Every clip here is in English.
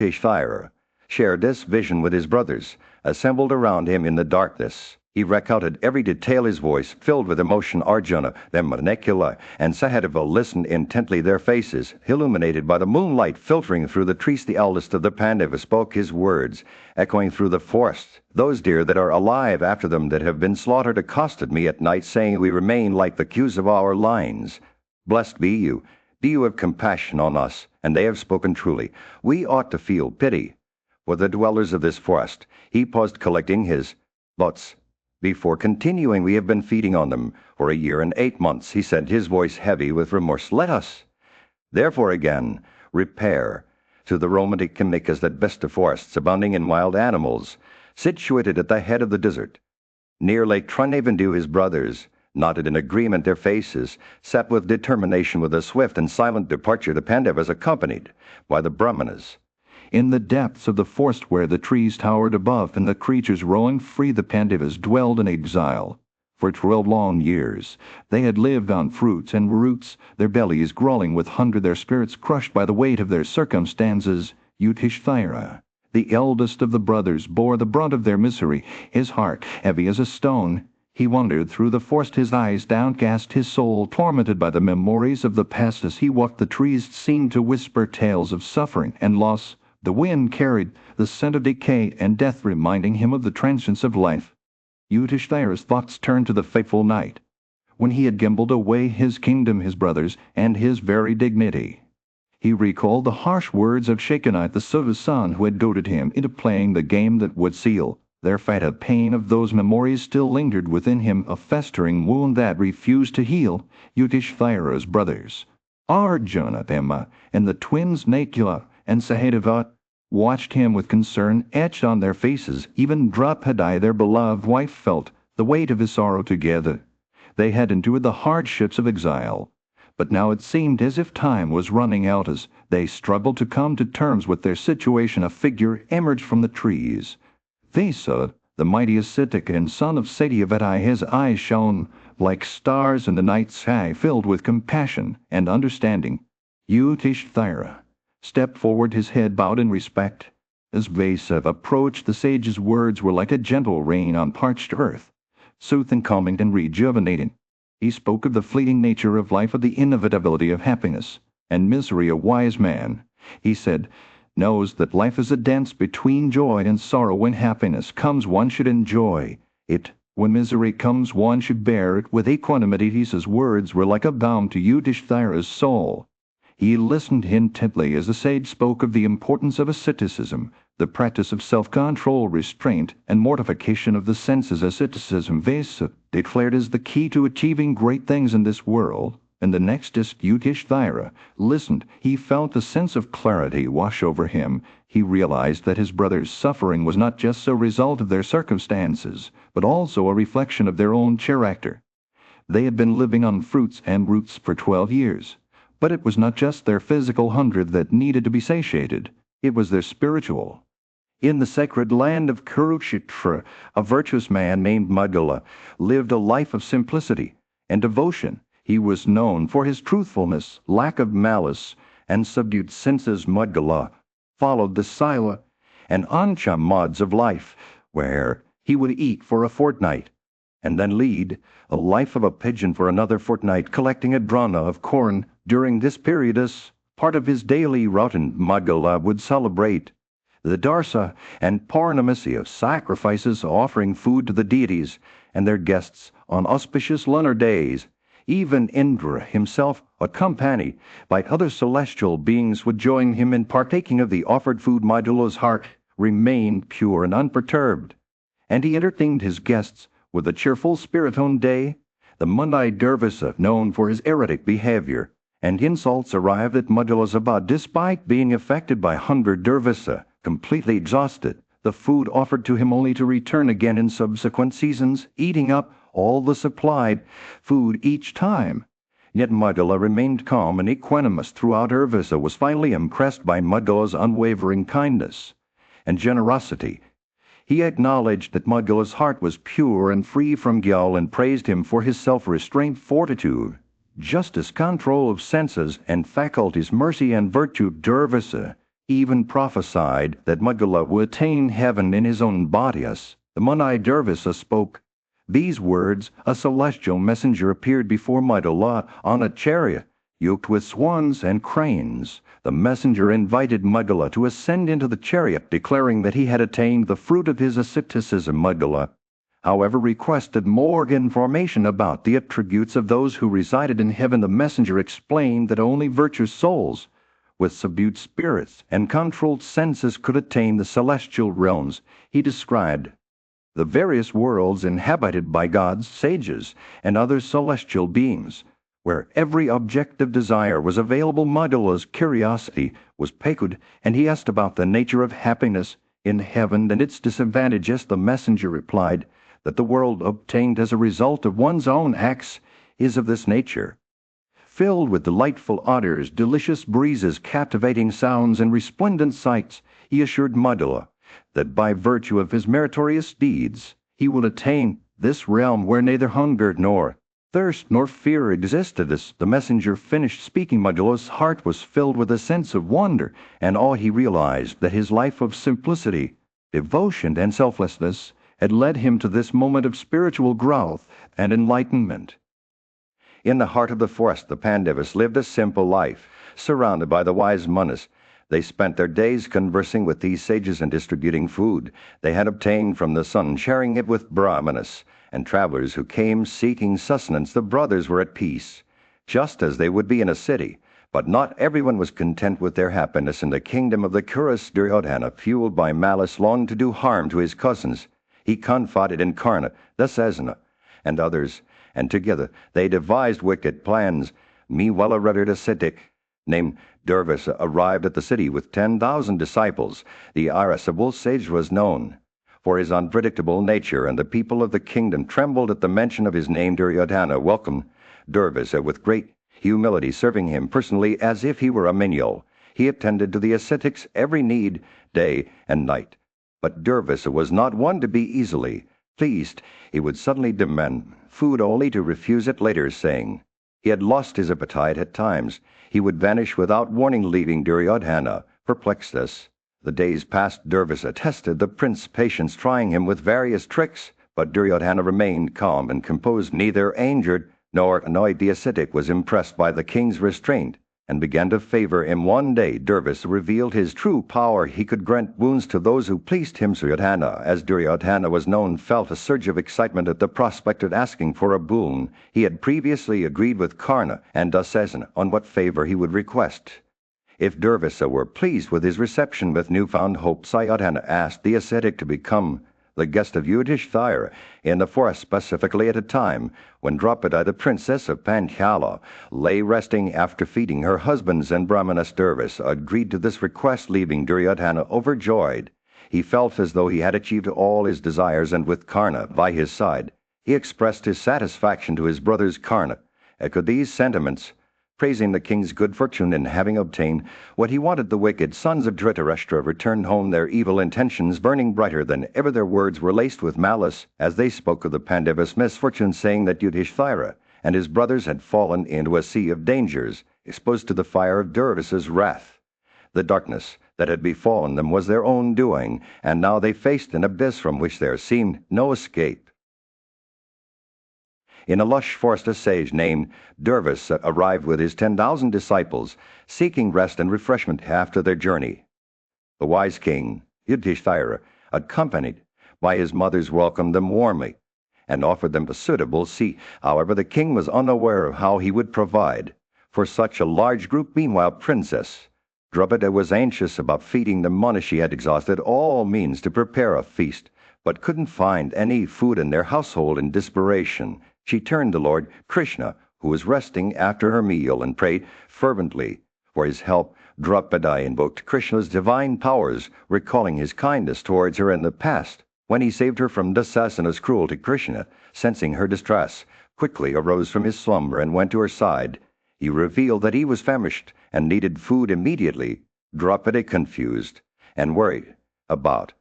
Ishthira shared this vision with his brothers, assembled around him in the darkness. He recounted every detail, his voice filled with emotion. Arjuna, then Manekula, and Sahadeva listened intently, their faces illuminated by the moonlight filtering through the trees. The eldest of the Pandavas spoke his words, echoing through the forest. Those deer that are alive after them that have been slaughtered accosted me at night, saying, we remain like the queues of our lines. Blessed be you. Do you have compassion on us? And they have spoken truly. We ought to feel pity for the dwellers of this forest. He paused, collecting his thoughts. Before continuing, we have been feeding on them for a year and 8 months, he said, his voice heavy with remorse. Let us, therefore, again repair to the romantic Kamikas, that best of forests, abounding in wild animals, situated at the head of the desert. Near Lake Trinavandu, his brothers nodded in agreement, their faces set with determination. With a swift and silent departure, the Pandavas, accompanied by the Brahmanas. In the depths of the forest where the trees towered above and the creatures roamed free, the Pandavas dwelled in exile. For 12 long years they had lived on fruits and roots, their bellies growling with hunger, their spirits crushed by the weight of their circumstances. Yudhishthira, the eldest of the brothers, bore the brunt of their misery, his heart heavy as a stone. He wandered through the forest, his eyes downcast, his soul tormented by the memories of the past. As he walked, the trees seemed to whisper tales of suffering and loss. The wind carried the scent of decay and death, reminding him of the transience of life. Yudhishthira's thoughts turned to the fateful night, when he had gambled away his kingdom, his brothers, and his very dignity. He recalled the harsh words of Shakunite, the Suva's son, who had goaded him into playing the game that would seal their fate. A pain of those memories still lingered within him, a festering wound that refused to heal. Yudhishthira's brothers, Arjuna, Bhima, and the twins Nakula and Sahadeva, watched him with concern etched on their faces. Even Draupadi, their beloved wife, felt the weight of his sorrow together. They had endured the hardships of exile, but now it seemed as if time was running out. As they struggled to come to terms with their situation, a figure emerged from the trees. Vesa, the mighty ascetic and son of Satyavati, his eyes shone like stars in the night sky, filled with compassion and understanding. Yudhishthira stepped forward, his head bowed in respect. As Vesa approached, the sage's words were like a gentle rain on parched earth, soothing, calming, and rejuvenating. He spoke of the fleeting nature of life, of the inevitability of happiness and misery. A wise man, he said, knows that life is a dance between joy and sorrow. When happiness comes, one should enjoy it. When misery comes, one should bear it with equanimity. His words were like a balm to Yudhishthira's soul. He listened intently as the sage spoke of the importance of asceticism, the practice of self-control, restraint, and mortification of the senses. Asceticism, Vesa declared, is the key to achieving great things in this world and the next. As Yudhishthira listened, he felt a sense of clarity wash over him. He realized that his brother's suffering was not just a result of their circumstances, but also a reflection of their own character. They had been living on fruits and roots for 12 years. But it was not just their physical hunger that needed to be satiated. It was their spiritual. In the sacred land of Kurukshetra, a virtuous man named Madgala lived a life of simplicity and devotion. He was known for his truthfulness, lack of malice, and subdued senses. Madgala followed the Sila and Ancha modes of life, where he would eat for a fortnight and then lead a life of a pigeon for another fortnight, collecting a drana of corn. During this period, as part of his daily routine, Madgala would celebrate the Darsa and Purnamisi, sacrifices, offering food to the deities and their guests on auspicious lunar days. Even Indra himself, accompanied by other celestial beings, would join him in partaking of the offered food. Madgala's heart remained pure and unperturbed, and he entertained his guests with a cheerful spirit. On day, the Mundai Durvasa, known for his erratic behavior and insults, arrived at Madgala's abode. Despite being affected by hunger, Durvasa, completely exhausted, the food offered to him only to return again in subsequent seasons, eating up all the supplied food each time. Yet Madgala remained calm and equanimous throughout. Durvasa was finally impressed by Madgala's unwavering kindness and generosity. He acknowledged that Madgala's heart was pure and free from guile, and praised him for his self-restraint, fortitude, justice, control of senses and faculties, mercy, and virtue. Durvasa He even prophesied that Magdala would attain heaven in his own body. As the Muni Dervisa spoke these words, a celestial messenger appeared before Magdala on a chariot, yoked with swans and cranes. The messenger invited Magdala to ascend into the chariot, declaring that he had attained the fruit of his asceticism. Magdala, however, requested more information about the attributes of those who resided in heaven. The messenger explained that only virtuous souls, with subdued spirits and controlled senses, could attain the celestial realms. He described the various worlds inhabited by gods, sages, and other celestial beings, where every objective desire was available. Magdala's curiosity was piqued, and he asked about the nature of happiness in heaven and its disadvantages. The messenger replied that the world obtained as a result of one's own acts is of this nature, filled with delightful odors, delicious breezes, captivating sounds, and resplendent sights. He assured Magdala that by virtue of his meritorious deeds he would attain this realm where neither hunger nor thirst nor fear existed. As the messenger finished speaking, Magdala's heart was filled with a sense of wonder and awe. He realized that his life of simplicity, devotion, and selflessness had led him to this moment of spiritual growth and enlightenment. In the heart of the forest, the Pandavas lived a simple life, surrounded by the wise Munis. They spent their days conversing with these sages and distributing food they had obtained from the sun, sharing it with Brahmanas and travelers who came seeking sustenance. The brothers were at peace, just as they would be in a city. But not everyone was content with their happiness. In the kingdom of the Kuras, Duryodhana, fueled by malice, longed to do harm to his cousins. He confided in Karna, Dasasana, and others, and together they devised wicked plans. Meanwhile, a ruddy ascetic named Durvasa arrived at the city with 10,000 disciples. The irascible sage was known for his unpredictable nature, and the people of the kingdom trembled at the mention of his name. Duryodhana welcomed Durvasa with great humility, serving him personally as if he were a menial. He attended to the ascetic's every need day and night. But Durvasa was not one to be easily pleased. He would suddenly demand food only to refuse it later, saying he had lost his appetite at times. He would vanish without warning, leaving Duryodhana perplexed. The days passed. Durvasa tested the prince's patience, trying him with various tricks, but Duryodhana remained calm and composed. Neither angered nor annoyed, the ascetic was impressed by the king's restraint and began to favor him. One day Durvasa revealed his true power. He could grant wounds to those who pleased him. Duryodhana, as Duryodhana was known, felt a surge of excitement at the prospect of asking for a boon. He had previously agreed with Karna and Dasasana on what favor he would request. If Durvasa were pleased with his reception with newfound hope, Duryodhana asked the ascetic to become the guest of Yudhishthira in the forest, specifically at a time when Draupadi, the princess of Panchala, lay resting after feeding her husbands, and Brahmanas. Durvasa agreed to this request, leaving Duryodhana overjoyed. He felt as though he had achieved all his desires, and with Karna by his side, he expressed his satisfaction to his brothers. Karna echoed these sentiments, praising the king's good fortune in having obtained what he wanted. The wicked sons of Dhritarashtra returned home, their evil intentions burning brighter than ever. Their words were laced with malice as they spoke of the Pandavas' misfortune, saying that Yudhishthira and his brothers had fallen into a sea of dangers, exposed to the fire of Durvasa's wrath. The darkness that had befallen them was their own doing, and now they faced an abyss from which there seemed no escape. In a lush forest, a sage named Durvasa arrived with his 10,000 disciples, seeking rest and refreshment after their journey. The wise king, Yudhishthira, accompanied by his mothers, welcomed them warmly and offered them a suitable seat. However, the king was unaware of how he would provide for such a large group. Meanwhile, Princess Draupadi was anxious about feeding the Munis. She had exhausted all means to prepare a feast, but couldn't find any food in their household. In desperation, she turned to Lord Krishna, who was resting after her meal, and prayed fervently for his help. Draupadi invoked Krishna's divine powers, recalling his kindness towards her in the past, when he saved her from Dasasana's cruelty. Krishna, sensing her distress, quickly arose from his slumber and went to her side. He revealed that he was famished and needed food immediately. Draupadi, confused and worried about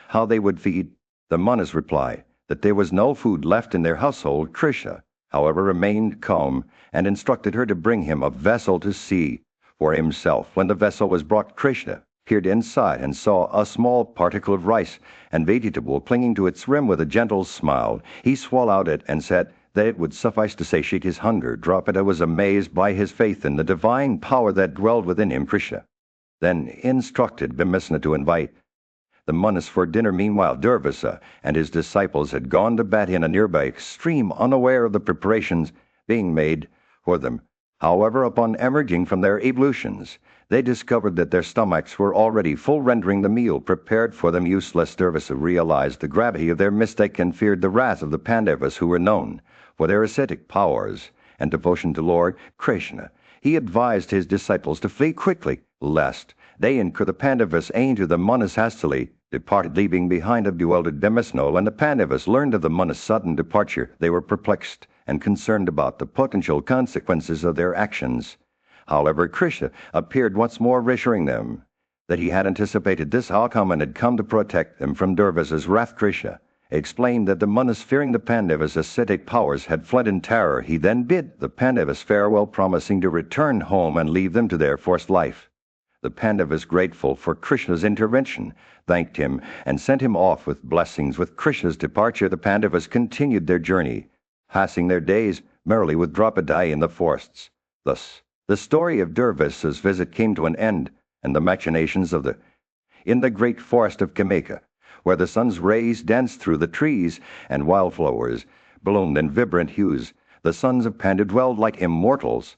how they would feed the Munis, replied that there was no food left in their household. Krishna, however, remained calm and instructed her to bring him a vessel to see for himself. When the vessel was brought, Krishna peered inside and saw a small particle of rice and vegetable clinging to its rim with a gentle smile. He swallowed it and said that it would suffice to satiate his hunger. Draupadi was amazed by his faith in the divine power that dwelled within him. Krishna then instructed Bhimasena to invite the Manas for dinner. Meanwhile, Durvasa and his disciples had gone to bed in a nearby stream, unaware of the preparations being made for them. However, upon emerging from their ablutions, they discovered that their stomachs were already full, rendering the meal prepared for them useless. Durvasa realized the gravity of their mistake and feared the wrath of the Pandavas, who were known for their ascetic powers and devotion to Lord Krishna. He advised his disciples to flee quickly, lest they incur. The Pandavas aimed to the Manas hastily departed, leaving behind a bewildered Bhimasena. When the Pandavas learned of the Manas' sudden departure, they were perplexed and concerned about the potential consequences of their actions. However, Krishna appeared once more, reassuring them that he had anticipated this outcome and had come to protect them from Durvasa's wrath. Krishna explained that the Manas, fearing the Pandavas' ascetic powers, had fled in terror. He then bid the Pandavas farewell, promising to return home and leave them to their forced life. The Pandavas, grateful for Krishna's intervention, thanked him and sent him off with blessings. With Krishna's departure, the Pandavas continued their journey, passing their days merrily with Draupadi in the forests. Thus, the story of Durvasa's visit came to an end, and the machinations of in the great forest of Kameka, where the sun's rays danced through the trees and wildflowers bloomed in vibrant hues, the sons of Pandu dwelled like immortals.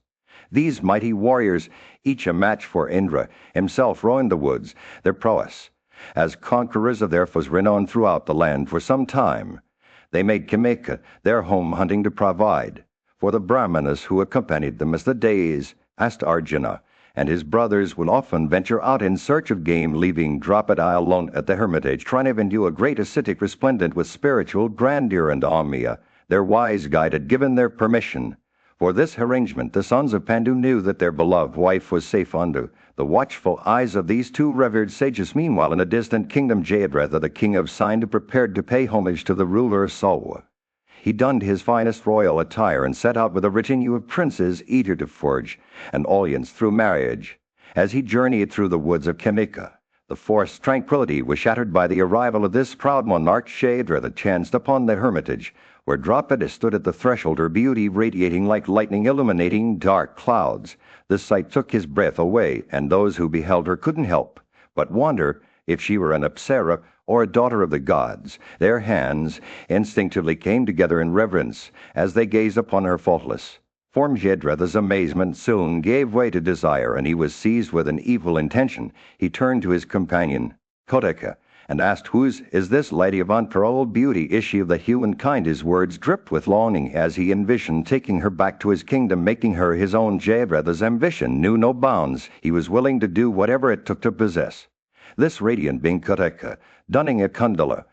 These mighty warriors, each a match for Indra himself, roamed the woods, their prowess as conquerors of their foes renowned throughout the land. For some time they made Kameka their home, hunting to provide for the Brahmanas who accompanied them. As the days passed, Arjuna and his brothers would often venture out in search of game, leaving Draupadi alone at the hermitage, trying to endure a great ascetic resplendent with spiritual grandeur. And Amya, their wise guide, had given their permission for this arrangement. The sons of Pandu knew that their beloved wife was safe under the watchful eyes of these two revered sages. Meanwhile, in a distant kingdom, Jayadratha, the king of Sindhu, prepared to pay homage to the ruler of Salwa. He donned his finest royal attire and set out with a retinue of princes, eager to forge an alliance through marriage. As he journeyed through the woods of Kameka, the forest's tranquility was shattered by the arrival of this proud monarch. Jayadratha chanced upon the hermitage, where Draupadi stood at the threshold, her beauty radiating like lightning, illuminating dark clouds. This sight took his breath away, and those who beheld her couldn't help but wonder if she were an Apsara or a daughter of the gods. Their hands instinctively came together in reverence as they gazed upon her faultless form. Jayadratha's amazement soon gave way to desire, and he was seized with an evil intention. He turned to his companion, Kotaka, and asked, "Whose is this lady of unparalleled beauty? Is she of the human kind?" His words dripped with longing as he envisioned taking her back to his kingdom, making her his own. Jayadratha's ambition knew no bounds. He was willing to do whatever it took to possess this radiant being. Kotaka, donning a kundala,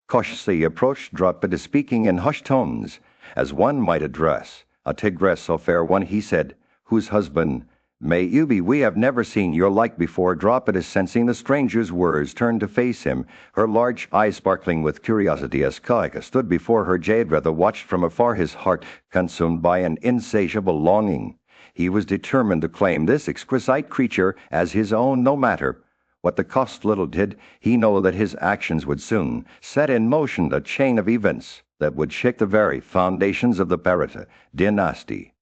cautiously approached Draupadi, speaking in hushed tones, as one might address a tigress so fair one. He said, "Whose husband may you be? We have never seen your like before." Draupadi, sensing the stranger's words, turned to face him, her large eyes sparkling with curiosity. As Kotaka stood before her, Jayadratha watched from afar, his heart consumed by an insatiable longing. He was determined to claim this exquisite creature as his own, no matter what the cost. Little did he know that his actions would soon set in motion a chain of events that would shake the very foundations of the Bharata dynasty.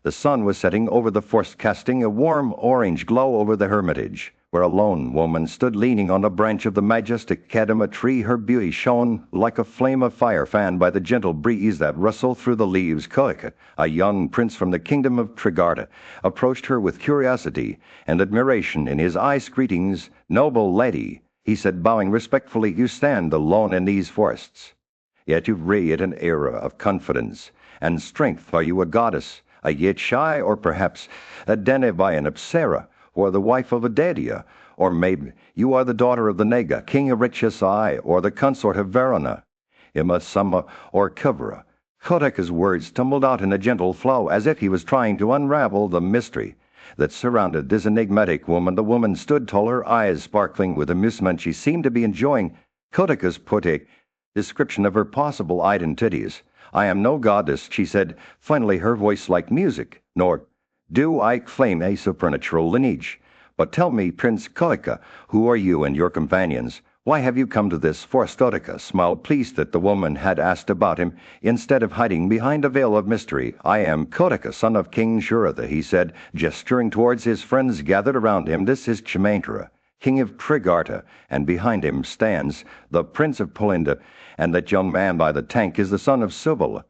The sun was setting over the forest, casting a warm orange glow over the hermitage, where a lone woman stood leaning on a branch of the majestic kadama tree. Her beauty shone like a flame of fire fanned by the gentle breeze that rustled through the leaves. Kotaka, a young prince from the kingdom of Trigarta, approached her with curiosity and admiration in his eyes. "Greetings, noble lady," he said, bowing respectfully. "You stand alone in these forests, yet you radiate an aura of confidence and strength. Are you a goddess, a Yetchai, or perhaps a Denevai, an Apsara, or the wife of a Dadia? Or maybe you are the daughter of the Nega, king of Richasai, or the consort of Varuna, Imasama, or Kavara?" Kotaka's words tumbled out in a gentle flow, as if he was trying to unravel the mystery that surrounded this enigmatic woman. The woman stood tall, her eyes sparkling with amusement. She seemed to be enjoying Kotaka's poetic description of her possible identities. "I am no goddess," she said, finally, her voice like music, "nor do I claim a supernatural lineage, But tell me, Prince Kotika, who are you and your companions? Why have you come to this forest? Kotika smiled, pleased that the woman had asked about him, instead of hiding behind a veil of mystery. I am Kotika, son of King Shuratha, he said, gesturing towards his friends gathered around him. This is Kshamantra, king of Trigarta, and behind him stands the prince of Pulinda, and that young man by the tank is the son of Subal,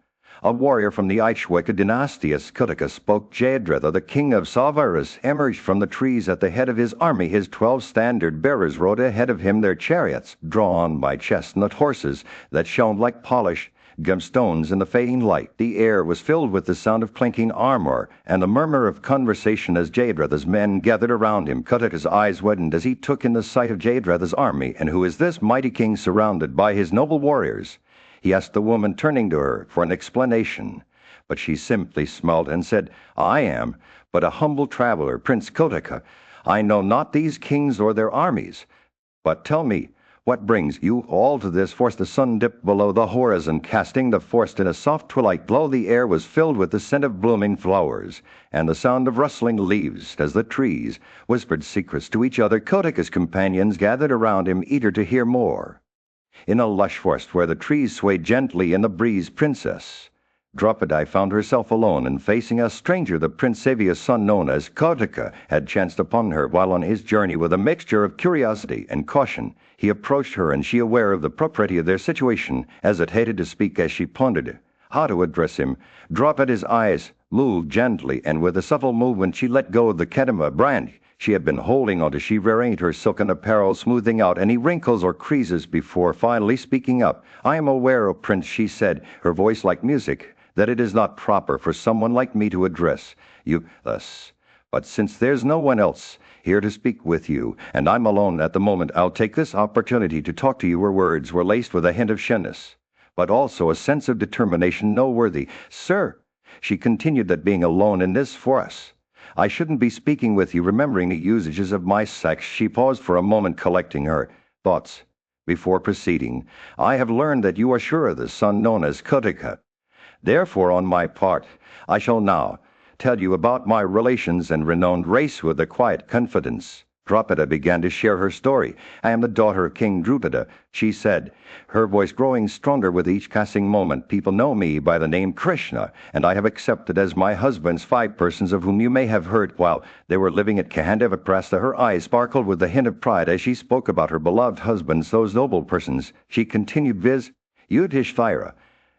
a warrior from the Ikshweka dynasty. As Kotika spoke, Jayadratha, the king of Salvarus, emerged from the trees at the head of his army. His 12 standard-bearers rode ahead of him, their chariots drawn by chestnut horses that shone like polished gemstones in the fading light. The air was filled with the sound of clinking armor and the murmur of conversation as Jayadratha's men gathered around him. Kotika's eyes widened as he took in the sight of Jayadratha's army. And who is this mighty king surrounded by his noble warriors? He asked the woman, turning to her for an explanation. But she simply smiled and said, I am but a humble traveler, Prince Kotika. I know not these kings or their armies. But tell me, what brings you all to this forest? The sun dipped below the horizon, casting the forest in a soft twilight glow. The air was filled with the scent of blooming flowers and the sound of rustling leaves as the trees whispered secrets to each other. Kotika's companions gathered around him, eager to hear more. In a lush forest where the trees swayed gently in the breeze, Princess Draupadi found herself alone and facing a stranger. The Prince Savia's son, known as Kotika, had chanced upon her while on his journey. With a mixture of curiosity and caution, he approached her, and she, aware of the propriety of their situation, hesitated to speak as she pondered how to address him. Draupadi's eyes moved gently, and with a subtle movement she let go of the kedama brand she had been holding onto. She rearranged her silken apparel, smoothing out any wrinkles or creases before finally speaking up. I am aware, O Prince, she said, her voice like music, that it is not proper for someone like me to address you thus. But since there's no one else here to speak with you, and I'm alone at the moment, I'll take this opportunity to talk to you. Her words were laced with a hint of shyness, but also a sense of determination noteworthy. Sir, she continued, that being alone in this forest, I shouldn't be speaking with you, remembering the usages of my sex. She paused for a moment, collecting her thoughts before proceeding. I have learned that you are Shura, the son known as Kotika. Therefore, on my part, I shall now tell you about my relations and renowned race with a quiet confidence. Draupadi began to share her story. I am the daughter of King Drupada, she said, her voice growing stronger with each passing moment. People know me by the name Krishna, and I have accepted as my husbands 5 persons of whom you may have heard while they were living at Kahandevaprastha. Her eyes sparkled with a hint of pride as she spoke about her beloved husbands, those noble persons. She continued, viz. Yudhishthira,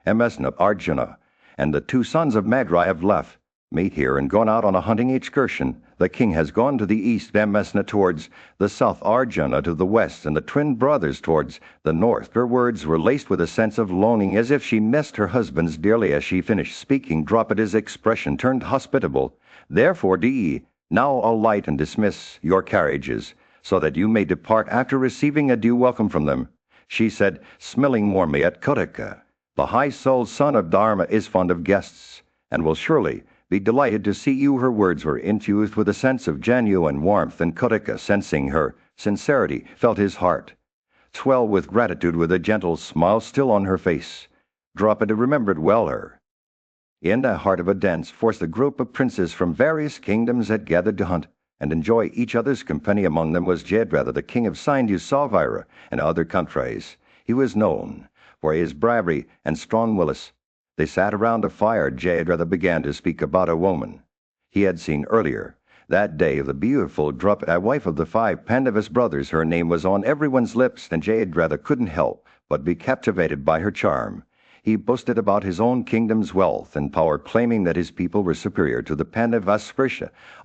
Amesna, Arjuna, and the 2 sons of Madra have left me here and gone out on a hunting excursion. The king has gone to the east, Amesna towards the south, Arjuna to the west, and the twin brothers towards the north. Her words were laced with a sense of longing, as if she missed her husbands dearly. As she finished speaking, Draupadi's expression turned hospitable. Therefore, do ye now alight and dismiss your carriages, so that you may depart after receiving a due welcome from them, she said, smiling warmly at Kotika. The high-souled son of Dharma is fond of guests, and will surely be delighted to see you. Her words were infused with a sense of genuine warmth, and Kotika, sensing her sincerity, felt his heart swell with gratitude. With a gentle smile still on her face, Draupadi remembered well her. In the heart of a dense forest, a group of princes from various kingdoms had gathered to hunt and enjoy each other's company. Among them was Jayadratha, the king of Sindhu, Salvira, and other countries. He was known for his bravery and strong willis. They sat around a fire. Jayadratha began to speak about a woman he had seen earlier that day, the beautiful Draupadi, wife of the 5 Pandavas brothers. Her name was on everyone's lips, and Jayadratha couldn't help but be captivated by her charm. He boasted about his own kingdom's wealth and power, claiming that his people were superior to the Pandavas.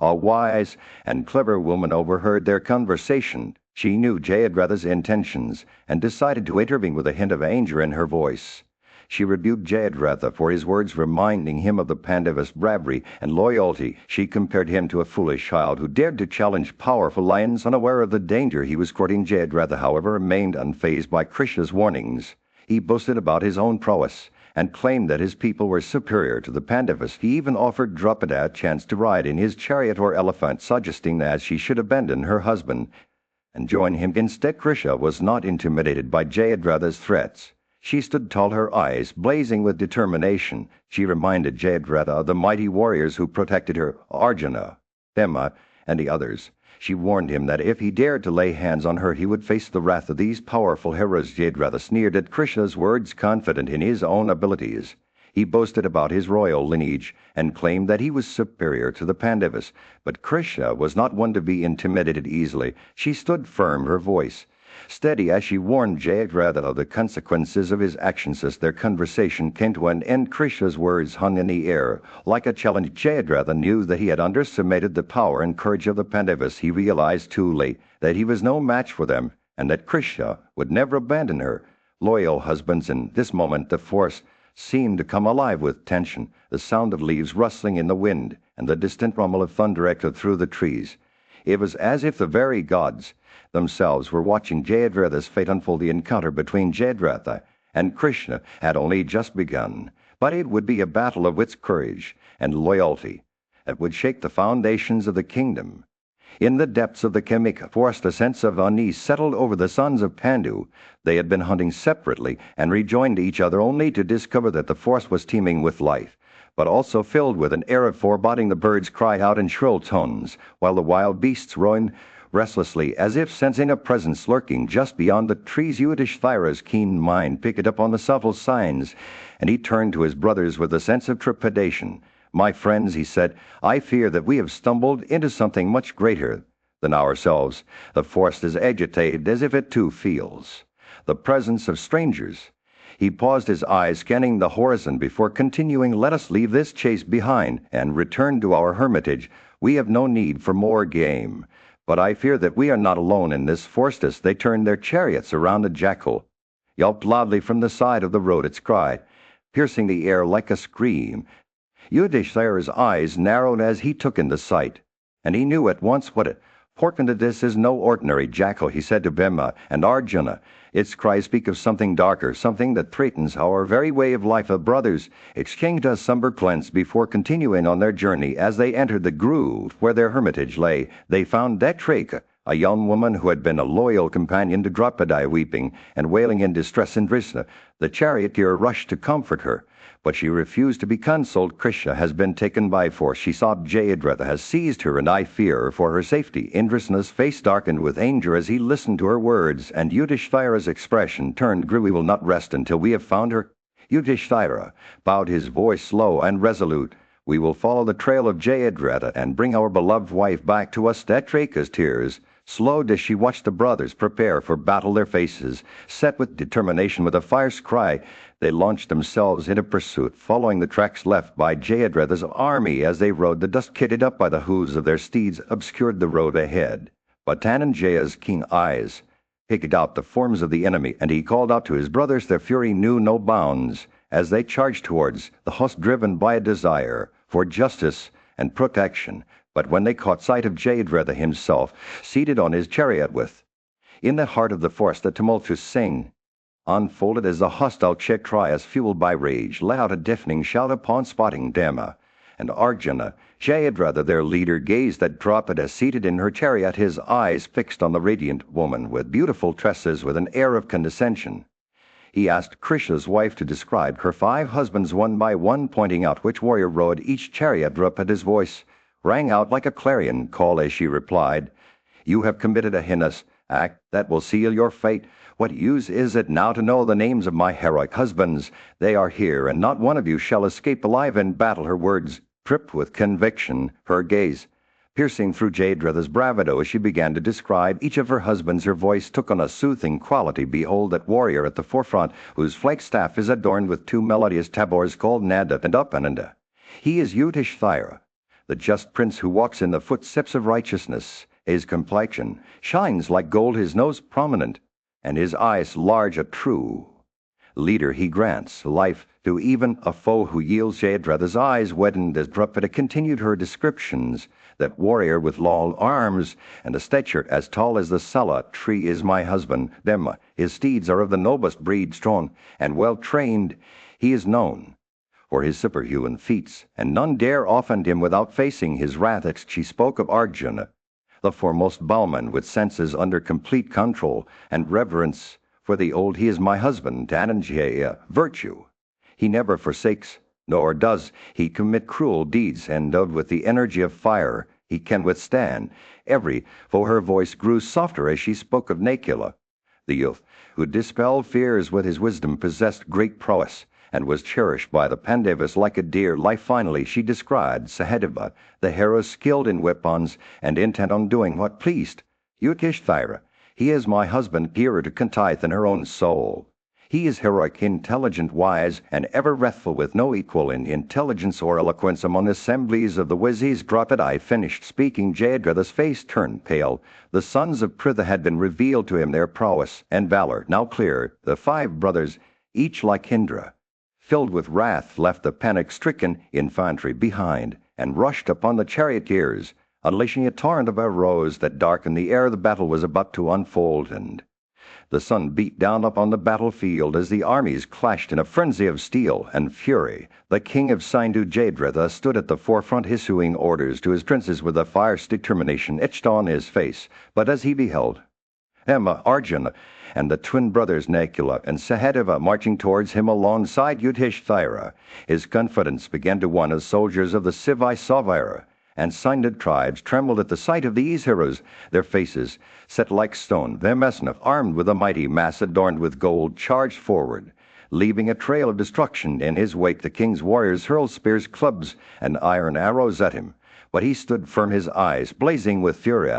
A wise and clever woman overheard their conversation. She knew Jayadratha's intentions and decided to intervene with a hint of anger in her voice. She rebuked Jayadratha for his words, reminding him of the Pandavas' bravery and loyalty. She compared him to a foolish child who dared to challenge powerful lions, unaware of the danger he was courting. Jayadratha, however, remained unfazed by Krishna's warnings. He boasted about his own prowess and claimed that his people were superior to the Pandavas. He even offered Draupadi a chance to ride in his chariot or elephant, suggesting that she should abandon her husband and join him. Instead, Krishna was not intimidated by Jayadratha's threats. She stood tall, her eyes blazing with determination. She reminded Jayadratha of the mighty warriors who protected her, Arjuna, Bhima, and the others. She warned him that if he dared to lay hands on her, he would face the wrath of these powerful heroes. Jayadratha sneered at Krishna's words, confident in his own abilities. He boasted about his royal lineage and claimed that he was superior to the Pandavas. But Krishna was not one to be intimidated easily. She stood firm, her voice steady, as she warned Jayadratha of the consequences of his actions. As their conversation came to an end, Krishna's words hung in the air like a challenge. Jayadratha knew that he had underestimated the power and courage of the Pandavas. He realized too late that he was no match for them, and that Krishna would never abandon her. Loyal husbands, in this moment the forest seemed to come alive with tension. The sound of leaves rustling in the wind and the distant rumble of thunder echoed through the trees. It was as if the very gods themselves were watching Jayadratha's fate unfold. The encounter between Jayadratha and Krishna had only just begun, but it would be a battle of wits, courage, and loyalty that would shake the foundations of the kingdom. In the depths of the Kemika forest, a sense of unease settled over the sons of Pandu. They had been hunting separately and rejoined each other only to discover that the forest was teeming with life, but also filled with an air of foreboding. The birds cried out in shrill tones, while the wild beasts roared restlessly, as if sensing a presence lurking just beyond the trees. Yudhishthira's keen mind picked up on the subtle signs, and he turned to his brothers with a sense of trepidation. "My friends," he said, "I fear that we have stumbled into something much greater than ourselves. The forest is agitated as if it too feels the presence of strangers." He paused, his eyes scanning the horizon before continuing. "Let us leave this chase behind and return to our hermitage. We have no need for more game. But I fear that we are not alone in this forest." As they turned their chariots around, a jackal yelped loudly from the side of the road, its cry piercing the air like a scream. Yudhishthira's eyes narrowed as he took in the sight, and he knew at once what it portended. "This is no ordinary jackal," he said to Bhima and Arjuna. "Its cries speak of something darker, something that threatens our very way of life." The brothers exchanged a somber glance before continuing on their journey. As they entered the grove where their hermitage lay, they found Datrika, a young woman who had been a loyal companion to Draupadi, weeping and wailing in distress. And Krishna, the charioteer, rushed to comfort her, but she refused to be consoled. "Krishna has been taken by force," she sobbed. "Jayadratha has seized her, and I fear for her safety." Indrasena's face darkened with anger as he listened to her words, and Yudhishthira's expression turned grim. "We will not rest until we have found her." Yudhishthira bowed, his voice low and resolute. "We will follow the trail of Jayadratha and bring our beloved wife back to us." Datrika's tears slowed as she watched the brothers prepare for battle, their faces set with determination. With a fierce cry, they launched themselves into pursuit, following the tracks left by Jayadratha's army. As they rode, the dust kitted up by the hooves of their steeds obscured the road ahead. But Dhananjaya's keen eyes picked out the forms of the enemy, and he called out to his brothers. Their fury knew no bounds as they charged towards the host, driven by a desire for justice and protection. But when they caught sight of Jayadratha himself, seated on his chariot in the heart of the forest, a tumultuous scene unfolded as the hostile Kshatriyas, fueled by rage, let out a deafening shout upon spotting Dhamma and Arjuna. Jayadratha, their leader, gazed at Draupadi seated in her chariot, his eyes fixed on the radiant woman with beautiful tresses. With an air of condescension, he asked Krishna's wife to describe her 5 husbands one by one, pointing out which warrior rode each chariot. Draupadi's voice rang out like a clarion call as she replied, "You have committed a heinous act that will seal your fate. What use is it now to know the names of my heroic husbands? They are here, and not one of you shall escape alive in battle." Her words dripped with conviction, her gaze piercing through Jayadratha's bravado as she began to describe each of her husbands. Her voice took on a soothing quality. "Behold that warrior at the forefront, whose flagstaff is adorned with 2 melodious tabors called Nanda and Upananda. He is Yudhishthira, the just prince who walks in the footsteps of righteousness. His complexion shines like gold, his nose prominent, and his eyes large. A true leader, he grants life to even a foe who yields." Jayadratha's eyes widened as Draupadi continued her descriptions. "That warrior with long arms and a stature as tall as the Sala tree is my husband, Dhamma. His steeds are of the noblest breed, strong and well trained. He is known for his superhuman feats, and none dare offend him without facing his wrath." She spoke of Arjuna, the foremost bowman, with senses under complete control and reverence for the old. "He is my husband, Dhananjaya, virtue. He never forsakes, nor does he commit cruel deeds, endowed with the energy of fire. he can withstand. For her voice grew softer as she spoke of Nakula. The youth, who dispelled fears with his wisdom, possessed great prowess, and was cherished by the Pandavas like a dear life. Finally she described Sahadeva, the hero skilled in weapons and intent on doing what pleased. Yudhishthira, he is my husband, dearer to Kunti than her own soul. He is heroic, intelligent, wise, and ever wrathful, with no equal in intelligence or eloquence among assemblies of the Wazis. Draupadi finished speaking. Jayadratha's face turned pale. The sons of Pritha had been revealed to him, their prowess and valor now clear. The 5 brothers, each like Indra, filled with wrath, left the panic-stricken infantry behind and rushed upon the charioteers, unleashing a torrent of arrows that darkened the air. The battle was about to unfold, and the sun beat down upon the battlefield as the armies clashed in a frenzy of steel and fury. The king of Sindhu, Jayadratha, stood at the forefront, issuing orders to his princes with a fierce determination etched on his face. But as he beheld Emma, Arjuna, and the twin brothers Nakula and Sahadeva marching towards him alongside Yudhishthira, his confidence began to wane as soldiers of the Sivai Savira and Sindhu tribes trembled at the sight of these heroes, their faces set like stone. Vimesna, armed with a mighty mass adorned with gold, charged forward, leaving a trail of destruction in his wake. The king's warriors hurled spears, clubs, and iron arrows at him, but he stood firm, his eyes blazing with fury.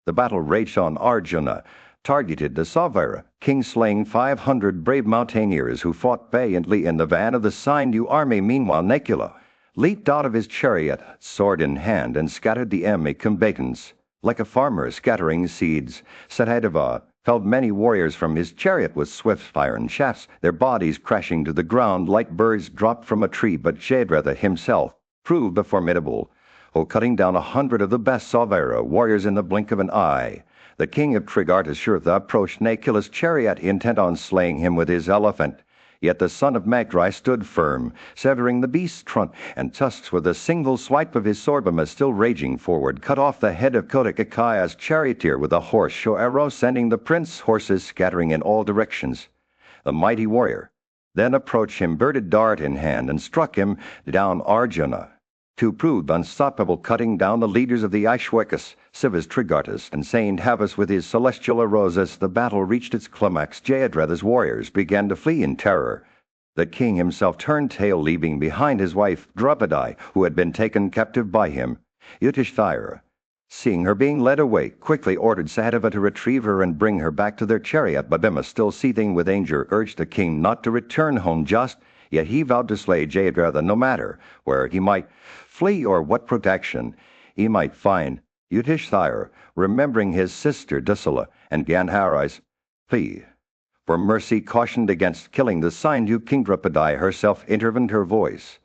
The battle raged on. Arjuna targeted the Savira king, slaying 500 brave mountaineers who fought valiantly in the van of the Sindhu army. Meanwhile, Nakula leaped out of his chariot, sword in hand, and scattered the enemy combatants like a farmer scattering seeds. Sahadeva felled many warriors from his chariot with swift iron shafts, their bodies crashing to the ground like birds dropped from a tree. But Jayadratha himself proved a formidable foe, cutting down 100 of the best Savira warriors in the blink of an eye. The king of Trigartashurtha approached Nakula's chariot, intent on slaying him with his elephant. Yet the son of Magdrai stood firm, severing the beast's trunk and tusks with a single swipe of his sword. But still raging forward, cut off the head of Kodakaya's charioteer with a horseshoe arrow, sending the prince's horses scattering in all directions. The mighty warrior then approached him, birded dart in hand, and struck him down. Arjuna too proved unstoppable, cutting down the leaders of the Aishwakas, Sivas, Trigartas, and Saint Havas with his celestial arrows. As the battle reached its climax, Jayadratha's warriors began to flee in terror. The king himself turned tail, leaving behind his wife Draupadi, who had been taken captive by him. Yudhishthira, seeing her being led away, quickly ordered Sahadeva to retrieve her and bring her back to their chariot. But Bhima, still seething with anger, urged the king not to return home just yet. He vowed to slay Jayadratha no matter where he might flee or what protection he might find. Yudhishthira, remembering his sister Dusala and Gandhara's plea for mercy, cautioned against killing the Sindhu king. Draupadi herself intervened, her voice.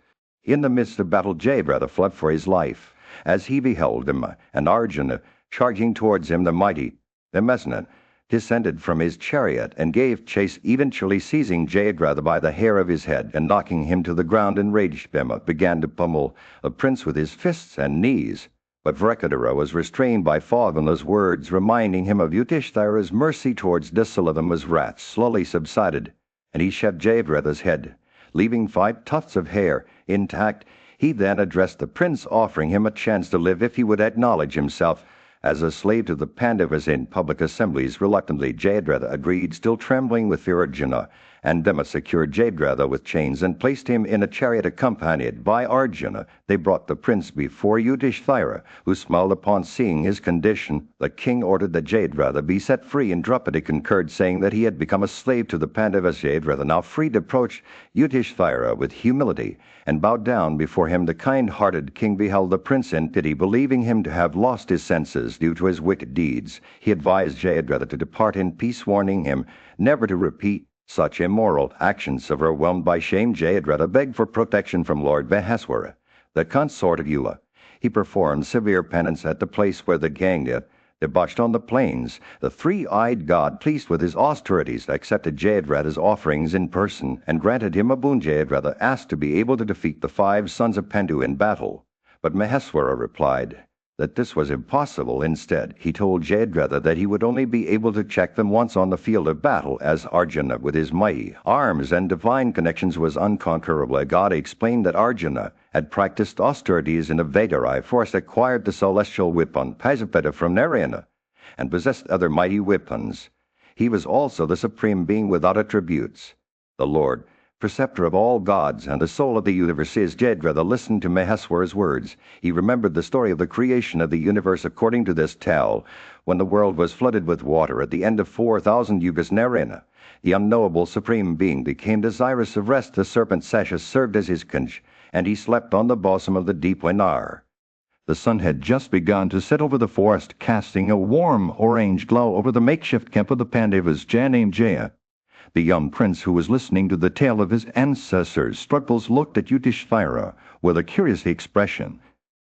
In the midst of battle, Jayadratha fled for his life as he beheld him and Arjuna charging towards him. The mighty Vimesna descended from his chariot and gave chase, eventually seizing Jayadratha by the hair of his head and knocking him to the ground. Enraged, Bhima began to pummel the prince with his fists and knees. But Vrakadara was restrained by Phavana's words, reminding him of Yudhishthira's mercy towards Dusala. His wrath slowly subsided, and he shaved Jayadratha's head, leaving 5 tufts of hair intact. He then addressed the prince, offering him a chance to live if he would acknowledge himself as a slave to the Pandavas in public assemblies. Reluctantly, Jayadratha agreed, still trembling with fear. Arjuna and Bhima secured Jayadratha with chains and placed him in a chariot accompanied by Arjuna. They brought the prince before Yudhishthira, who smiled upon seeing his condition. The king ordered that Jayadratha be set free, and Draupadi concurred, saying that he had become a slave to the Pandavas. Jayadratha, now freed, approached Yudhishthira with humility and bowed down before him. The kind-hearted king beheld the prince in pity, believing him to have lost his senses due to his wicked deeds. He advised Jayadratha to depart in peace, warning him never to repeat such immoral actions. Overwhelmed by shame, Jayadratha begged for protection from Lord Maheswara, the consort of Eula. He performed severe penance at the place where the Ganga debauched on the plains. The 3-eyed god, pleased with his austerities, accepted Jayadratha's offerings in person and granted him a boon. Jayadratha asked to be able to defeat the 5 sons of Pandu in battle, but Maheswara replied that this was impossible. Instead, he told Jayadratha that he would only be able to check them once on the field of battle, as Arjuna, with his mighty arms and divine connections, was unconquerable. God explained that Arjuna had practiced austerities in a Vedarai force, acquired the celestial weapon Pasupata from Narayana, and possessed other mighty weapons. He was also the supreme being without attributes. The Lord, preceptor of all gods and the soul of the universe, says. Jayadratha listened to Maheswara's words. He remembered the story of the creation of the universe according to this tale. When the world was flooded with water at the end of 4,000 yugas, Narayana, the unknowable supreme being, became desirous of rest. The serpent Sasha served as his conch, and he slept on the bosom of the deep Wainar. The sun had just begun to set over the forest, casting a warm orange glow over the makeshift camp of the Pandavas. Janamejaya, the young prince who was listening to the tale of his ancestors' struggles, looked at Yudhishthira with a curious expression.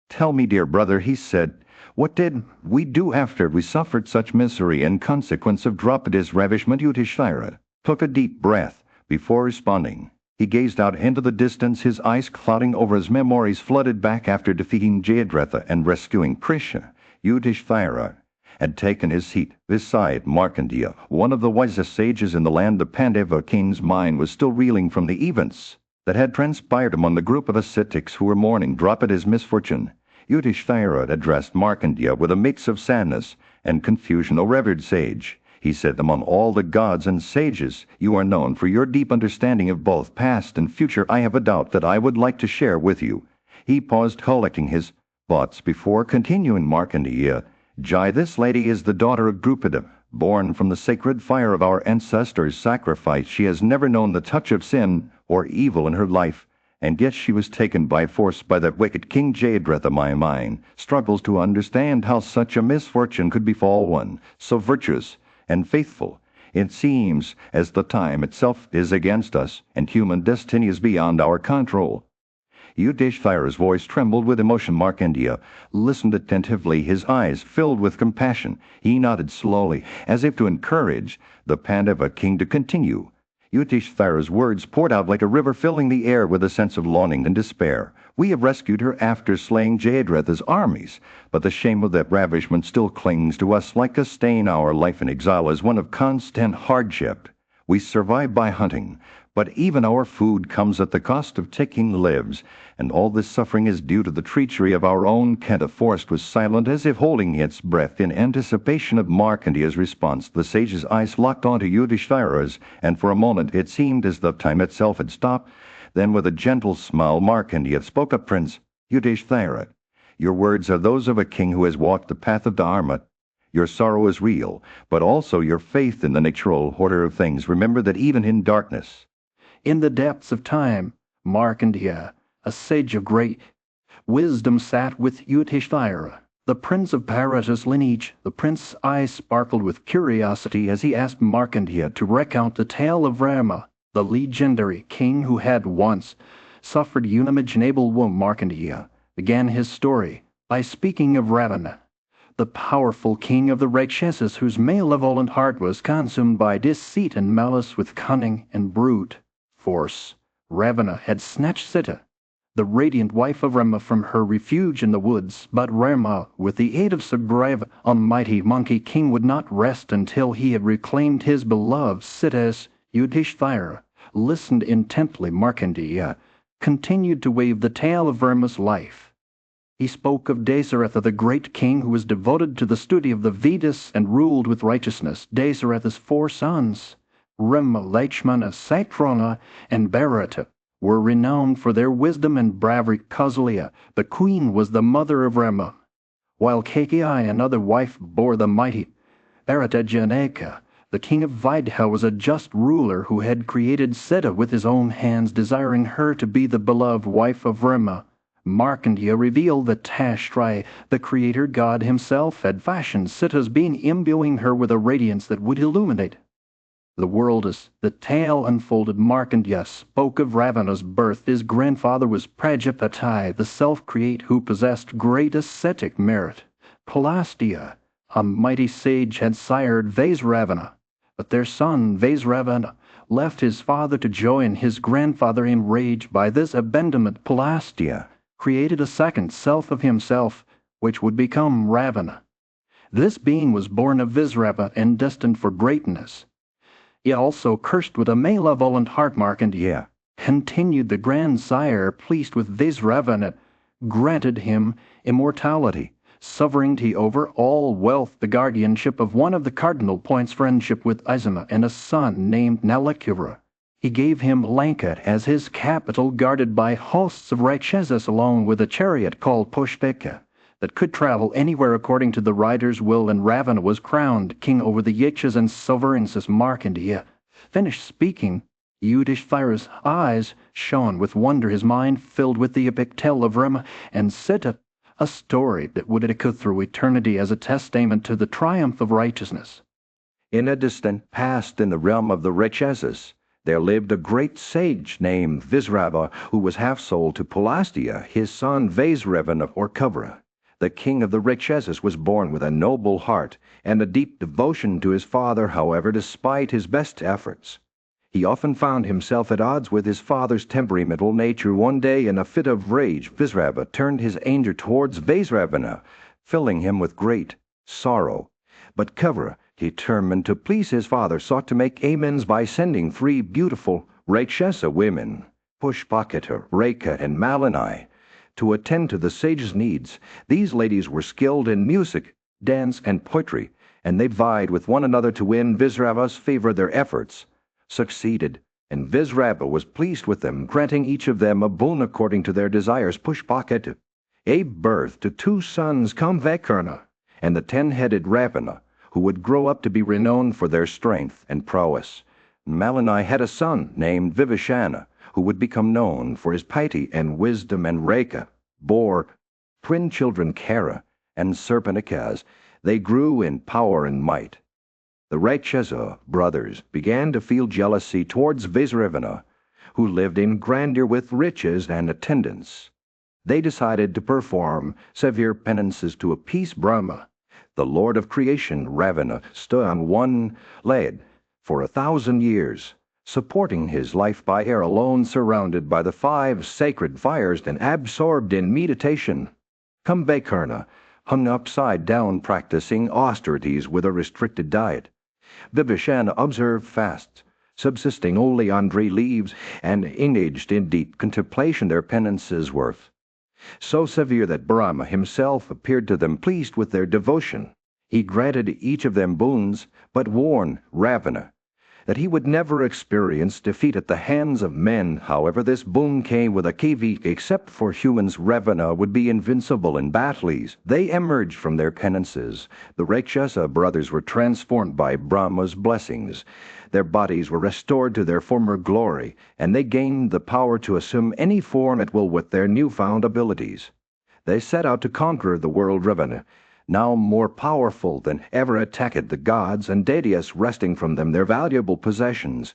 "Tell me, dear brother," he said, "what did we do after we suffered such misery in consequence of Draupadi's ravishment?" Yudhishthira took a deep breath before responding. He gazed out into the distance, his eyes clouding over as memories flooded back after defeating Jayadratha and rescuing Prisha. Yudhishthira had taken his seat beside Markandeya, one of the wisest sages in the land. The Pandava king's mind was still reeling from the events that had transpired among the group of ascetics who were mourning Draupadi's misfortune. Yudhishthira addressed Markandeya with a mix of sadness and confusion. "O revered sage," he said, "among all the gods and sages, you are known for your deep understanding of both past and future. I have a doubt that I would like to share with you." He paused, collecting his thoughts before continuing. "Markandeya, Jai, this lady is the daughter of Drupada, born from the sacred fire of our ancestors' sacrifice. She has never known the touch of sin or evil in her life, and yet she was taken by force by that wicked King Jayadratha. My mind struggles to understand how such a misfortune could befall one so virtuous and faithful. It seems as the time itself is against us, and human destiny is beyond our control." Yudhishthira's voice trembled with emotion. Markandeya listened attentively, his eyes filled with compassion. He nodded slowly, as if to encourage the Pandava king to continue. Yudhishthira's words poured out like a river, filling the air with a sense of longing and despair. "We have rescued her after slaying Jayadratha's armies, but the shame of that ravishment still clings to us like a stain. Our life in exile is one of constant hardship. We survive by hunting, but even our food comes at the cost of taking lives, and all this suffering is due to the treachery of our own kin." The forest was silent, as if holding its breath in anticipation of Markandeya's response. The sage's eyes locked onto Yudhishthira's, and for a moment it seemed as though time itself had stopped. Then, with a gentle smile, Markandeya spoke up. "Prince Yudhishthira, your words are those of a king who has walked the path of Dharma. Your sorrow is real, but also your faith in the natural order of things. Remember that even in darkness, in the depths of time, Markandeya, a sage of great wisdom, sat with Yudhishthira, the prince of Bharata's lineage." The prince's eyes sparkled with curiosity as he asked Markandeya to recount the tale of Rama, the legendary king who had once suffered unimaginable woe. Markandeya began his story by speaking of Ravana, the powerful king of the Rakshasas, whose malevolent heart was consumed by deceit and malice. With cunning and brute force, Ravana had snatched Sita, the radiant wife of Rama, from her refuge in the woods. But Rama, with the aid of Sugriva, a mighty monkey king, would not rest until he had reclaimed his beloved Sita. As Yudhishthira listened intently, Markandeya continued to weave the tale of Rama's life. He spoke of Dasaratha, the great king who was devoted to the study of the Vedas and ruled with righteousness. Dasaratha's 4 sons, Rama, Lakshmana, Satrana, and Bharata, were renowned for their wisdom and bravery. Kausalya, the queen, was the mother of Rama, while Kaikeyi, another wife, bore the mighty Bharata. Janaka, the king of Vidya, was a just ruler who had created Sita with his own hands, desiring her to be the beloved wife of Rama. Markandeya revealed that Tashri, the creator god himself, had fashioned Sita's being, imbuing her with a radiance that would illuminate the world. As the tale unfolded, Markandeya spoke of Ravana's birth. His grandfather was Prajapati, the self-create who possessed great ascetic merit. Pulasthya, a mighty sage, had sired Vaisravana, but their son Vaisravana left his father to join his grandfather. Enraged by this abandonment, Pulasthya created a second self of himself, which would become Ravana. This being was born of Visrava and destined for greatness. He also cursed with a malevolent heart, Markandeya. Continued the grandsire, pleased with Visravana, granted him immortality, sovereignty over all wealth, the guardianship of one of the cardinal points, friendship with Izama, and a son named Nalakura. He gave him Lanka as his capital, guarded by hosts of Rakshasas, along with a chariot called Pushpeka that could travel anywhere according to the rider's will, and Ravana was crowned king over the Yakshas and sovereigns as Markandeya finished speaking. Yudhishthira's eyes shone with wonder, his mind filled with the epic tale of Rama, and set up a story that would echo through eternity as a testament to the triumph of righteousness. In a distant past in the realm of the Rakshasas, there lived a great sage named Visrava, who was half-sold to Pulastia, his son Vaisravana or Kavra. The king of the Rakshasas was born with a noble heart and a deep devotion to his father, however, despite his best efforts. He often found himself at odds with his father's temperamental nature. One day, in a fit of rage, Visrava turned his anger towards Vaisravana, filling him with great sorrow. But Kavra, determined to please his father, sought to make amends by sending 3 beautiful Rakshasa women, Pushpaketa, Rekha, and Malini, to attend to the sage's needs. These ladies were skilled in music, dance, and poetry, and they vied with one another to win Visrava's favor. Their efforts succeeded, and Visrava was pleased with them, granting each of them a boon according to their desires. Pushpaketa gave birth to 2 sons, Kamvakarna and the 10-headed Ravana, who would grow up to be renowned for their strength and prowess. Malini had a son named Vibhishana, who would become known for his piety and wisdom, and Rekha bore twin children, Kara and Serpanakaz. They grew in power and might. The Rakshasa brothers began to feel jealousy towards Visravana, who lived in grandeur with riches and attendants. They decided to perform severe penances to appease Brahma. The Lord of creation, Ravana, stood on one leg for 1,000 years, supporting his life by air alone, surrounded by the 5 sacred fires and absorbed in meditation. Kamvakarna hung upside down, practicing austerities with a restricted diet. Vibhishana observed fasts, subsisting only on dry leaves, and engaged in deep contemplation. Their penances were so severe that Brahma himself appeared to them pleased with their devotion. He granted each of them boons, but warned Ravana that he would never experience defeat at the hands of men. However, this boon came with a caveat: except for humans, Ravana would be invincible in battles. They emerged from their penances. The Rakshasa brothers were transformed by Brahma's blessings. Their bodies were restored to their former glory, and they gained the power to assume any form at will with their newfound abilities. They set out to conquer the world. Ravana, now more powerful than ever, attacked the gods and deities, wresting from them their valuable possessions.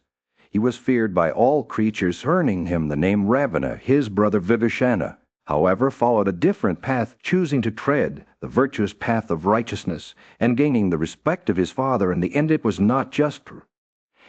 He was feared by all creatures, earning him the name Ravana. His brother Vibhishana, however, followed a different path, choosing to tread the virtuous path of righteousness and gaining the respect of his father. In the end, it was not just.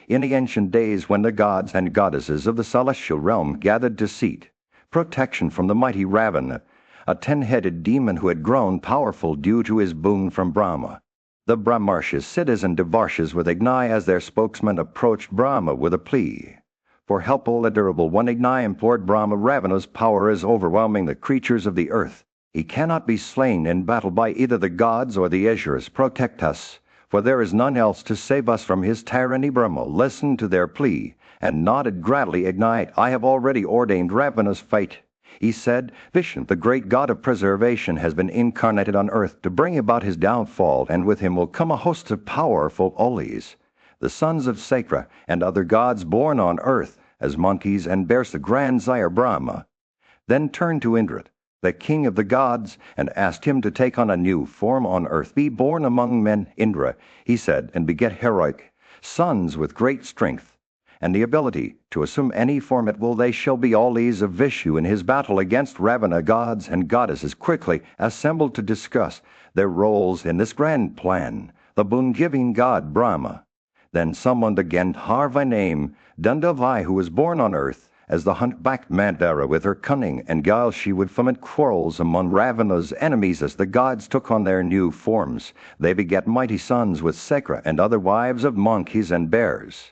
In the ancient days, when the gods and goddesses of the celestial realm gathered to seek protection from the mighty Ravana, a 10-headed demon who had grown powerful due to his boon from Brahma. The Brahmarshis, citizen Devarshis with Agni as their spokesman, approached Brahma with a plea for help. Adorable one, Agni implored Brahma, Ravana's power is overwhelming the creatures of the earth. He cannot be slain in battle by either the gods or the Asuras. Protect us, for there is none else to save us from his tyranny. Brahma listened to their plea and nodded gladly. Agni, I have already ordained Ravana's fate. He said, Vishnu, the great god of preservation, has been incarnated on earth to bring about his downfall, and with him will come a host of powerful Olis, the sons of Sakra, and other gods born on earth as monkeys, and bears the grandsire Brahma. Then turned to Indra, the king of the gods, and asked him to take on a new form on earth. Be born among men, Indra, he said, and beget heroic sons with great strength and the ability to assume any form at will. They shall be Olis of Vishnu. In his battle against Ravana, gods and goddesses quickly assembled to discuss their roles in this grand plan. The boon-giving god Brahma then summoned again Har by name Dandavai, who was born on earth As the hunt-backed Mandara with her cunning and guile she would foment quarrels among Ravana's enemies as the gods took on their new forms. They begat mighty sons with Sekra and other wives of monkeys and bears.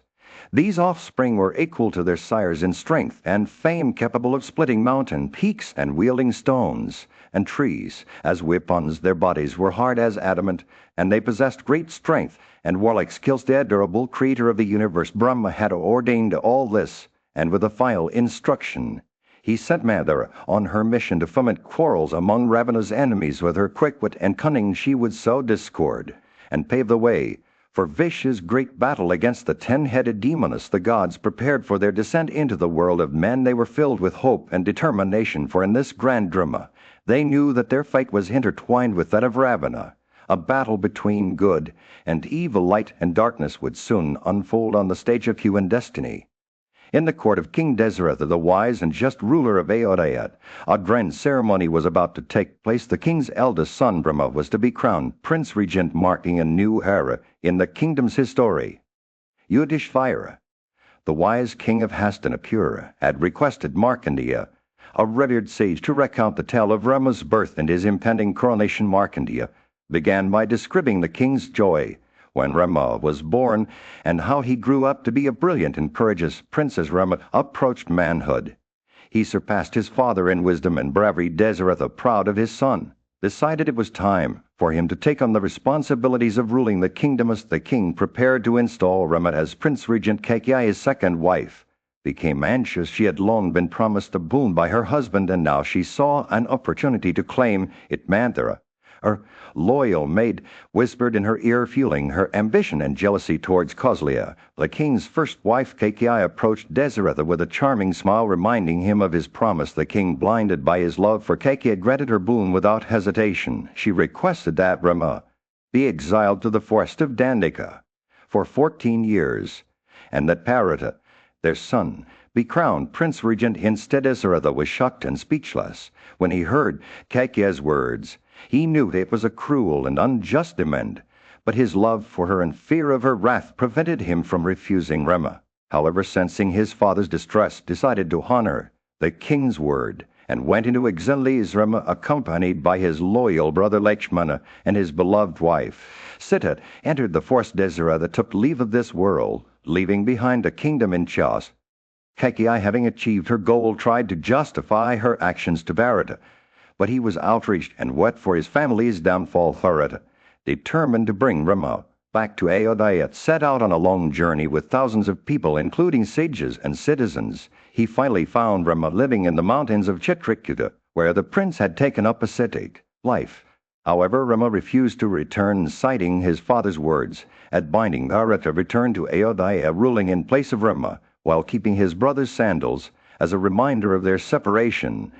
These offspring were equal to their sires in strength and fame, capable of splitting mountain peaks and wielding stones and trees. As weapons their bodies were hard as adamant, and they possessed great strength and warlike skills. The adorable creator of the universe, Brahma, had ordained all this, and with a final instruction, he sent Mandara on her mission to foment quarrels among Ravana's enemies. With her quick wit and cunning she would sow discord, and pave the way for Vish's great battle against the 10-headed demoness. The gods prepared for their descent into the world of men. They were filled with hope and determination, for in this grand drama they knew that their fate was intertwined with that of Ravana. A battle between good and evil, light and darkness, would soon unfold on the stage of human destiny. In the court of King Desiratha, the wise and just ruler of Ayodhya, a grand ceremony was about to take place. The king's eldest son, Brahma, was to be crowned Prince Regent, marking a new era in the kingdom's history. Yudhishthira, the wise king of Hastinapura, had requested Markandeya, a revered sage, to recount the tale of Rama's birth and his impending coronation. Markandeya began by describing the king's joy when Rama was born, and how he grew up to be a brilliant and courageous prince. As Rama approached manhood, he surpassed his father in wisdom and bravery. Desiratha, proud of his son, decided it was time for him to take on the responsibilities of ruling the kingdom. As the king prepared to install Rama as Prince Regent, Kaikeyi, his second wife, became anxious. She had long been promised a boon by her husband, and now she saw an opportunity to claim it. Mandara, her loyal maid, whispered in her ear, fueling her ambition and jealousy towards Kausalya. The king's first wife, Kaikeyi, approached Desiratha with a charming smile, reminding him of his promise. The king, blinded by his love for Kaikeyi, granted her boon without hesitation. She requested that Rama be exiled to the forest of Dandaka for 14 years, and that Parvata, their son, be crowned Prince Regent instead. Desiratha was shocked and speechless when he heard Kaikeyi's words. He knew it was a cruel and unjust demand, but his love for her and fear of her wrath prevented him from refusing. Rama, however, sensing his father's distress, decided to honor the king's word and went into exile. Rama, accompanied by his loyal brother Lakshmana and his beloved wife Sita, entered the forest. Desiratha took leave of this world, leaving behind a kingdom in chaos. Kaikeyi, having achieved her goal, tried to justify her actions to Bharata, but he was outraged and wept for his family's downfall. Bharata, determined to bring Rama back to Ayodhya, set out on a long journey with thousands of people, including sages and citizens. He finally found Rama living in the mountains of Chitrakuta, where the prince had taken up ascetic life. However, Rama refused to return, citing his father's words, adbinding Bharata return to Ayodhya, ruling in place of Rama, while keeping his brother's sandals as a reminder of their separation.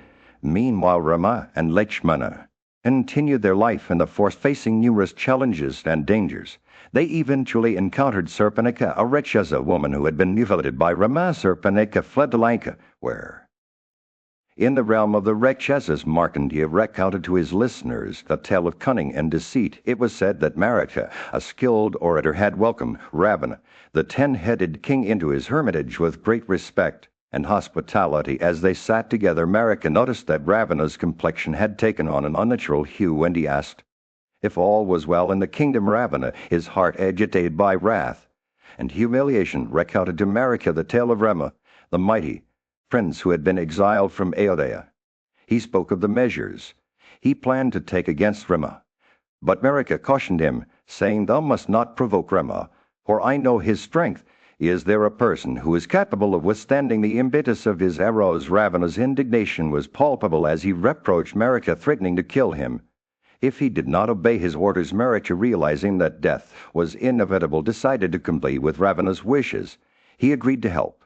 Meanwhile, Rama and Lakshmana continued their life in the forest, facing numerous challenges and dangers. They eventually encountered Surpanaka, a Rakshasa woman who had been mutilated by Rama. Surpanaka fled to Lanka, where, in the realm of the Rakshasas, Markandeya recounted to his listeners a tale of cunning and deceit. It was said that Marika, a skilled orator, had welcomed Ravana, the 10-headed king, into his hermitage with great respect and hospitality. As they sat together, Marika noticed that Ravana's complexion had taken on an unnatural hue, and he asked if all was well in the kingdom. Ravana, his heart agitated by wrath and humiliation, recounted to Marika the tale of Rama, the mighty prince who had been exiled from Ayodhya. He spoke of the measures he planned to take against Rama, but Marika cautioned him, saying, "Thou must not provoke Rama, for I know his strength. Is there a person who is capable of withstanding the impetus of his arrows?" Ravana's indignation was palpable as he reproached Marika, threatening to kill him if he did not obey his orders. Marika, realizing that death was inevitable, decided to comply with Ravana's wishes. He agreed to help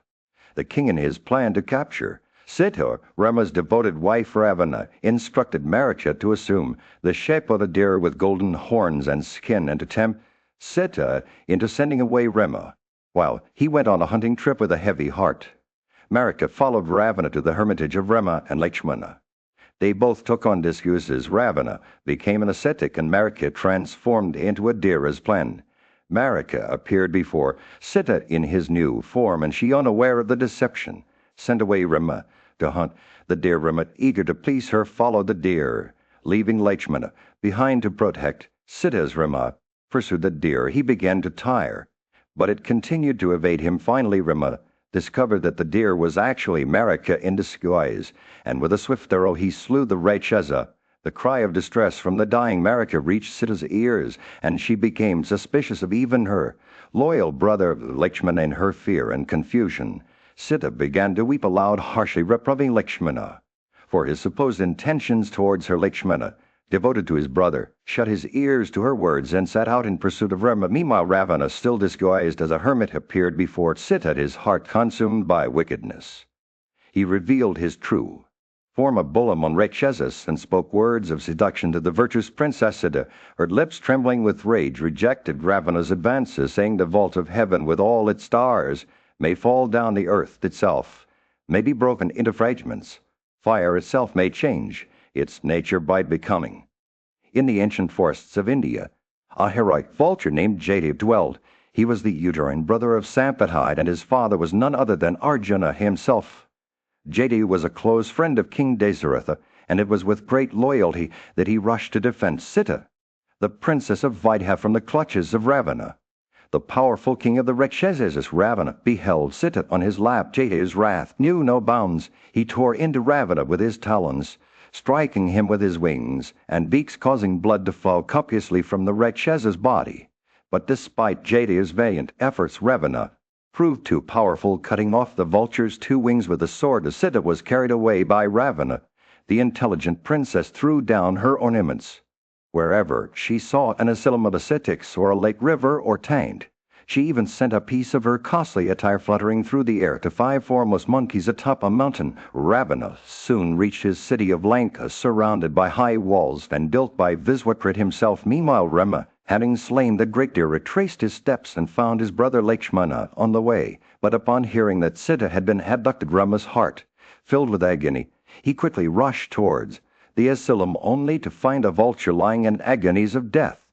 the king in his plan to capture Sita. Rama's devoted wife. Ravana instructed Marika to assume the shape of a deer with golden horns and skin, and to tempt Sita into sending away Rama, while he went on a hunting trip with a heavy heart. Marika followed Ravana to the hermitage of Rama and Lakshmana. They both took on disguises. Ravana became an ascetic, and Marika transformed into a deer as planned. Marika appeared before Sita in his new form, and she, unaware of the deception, sent away Rama to hunt the deer. Rama, eager to please her, followed the deer, leaving Lakshmana behind to protect Sita's. Rama pursued the deer. He began to tire, but it continued to evade him. Finally, Rama discovered that the deer was actually Marika in disguise, and with a swift arrow he slew the Rakshasa. The cry of distress from the dying Marika reached Sita's ears, and she became suspicious of even her loyal brother Lakshmana. In her fear and confusion, Sita began to weep aloud, harshly reproving Lakshmana for his supposed intentions towards her. Lakshmana, devoted to his brother, shut his ears to her words and set out in pursuit of Rama. Meanwhile, Ravana, still disguised as a hermit, appeared before Sita, his heart consumed by wickedness. He revealed his true form of Bolam on Rakshasas and spoke words of seduction to the virtuous Princess Sita. Her lips, trembling with rage, rejected Ravana's advances, saying the vault of heaven with all its stars may fall down, the earth itself may be broken into fragments, fire itself may change its nature by becoming. In the ancient forests of India, a heroic vulture named Jadava dwelled. He was the uterine brother of Sampathide, and his father was none other than Arjuna himself. Jadava was a close friend of King Dasaratha, and it was with great loyalty that he rushed to defend Sita, the princess of Vaidha, from the clutches of Ravana. The powerful king of the Rakshasas, Ravana, beheld Sita on his lap. Jadava's wrath knew no bounds. He tore into Ravana with his talons, striking him with his wings and beaks, causing blood to fall copiously from the Rakshasa's body. But despite Jadava's valiant efforts, Ravana proved too powerful, cutting off the vulture's 2 wings with a sword. As Sita was carried away by Ravana, the intelligent princess threw down her ornaments wherever she saw an asylum of ascetics or a lake, river, or tank. She even sent a piece of her costly attire fluttering through the air to 5 foremost monkeys atop a mountain. Ravana soon reached his city of Lanka, surrounded by high walls and built by Viswakrit himself. Meanwhile, Rama, having slain the great deer, retraced his steps and found his brother Lakshmana on the way. But upon hearing that Sita had been abducted, Rama's heart filled with agony. He quickly rushed towards the asylum, only to find a vulture lying in agonies of death.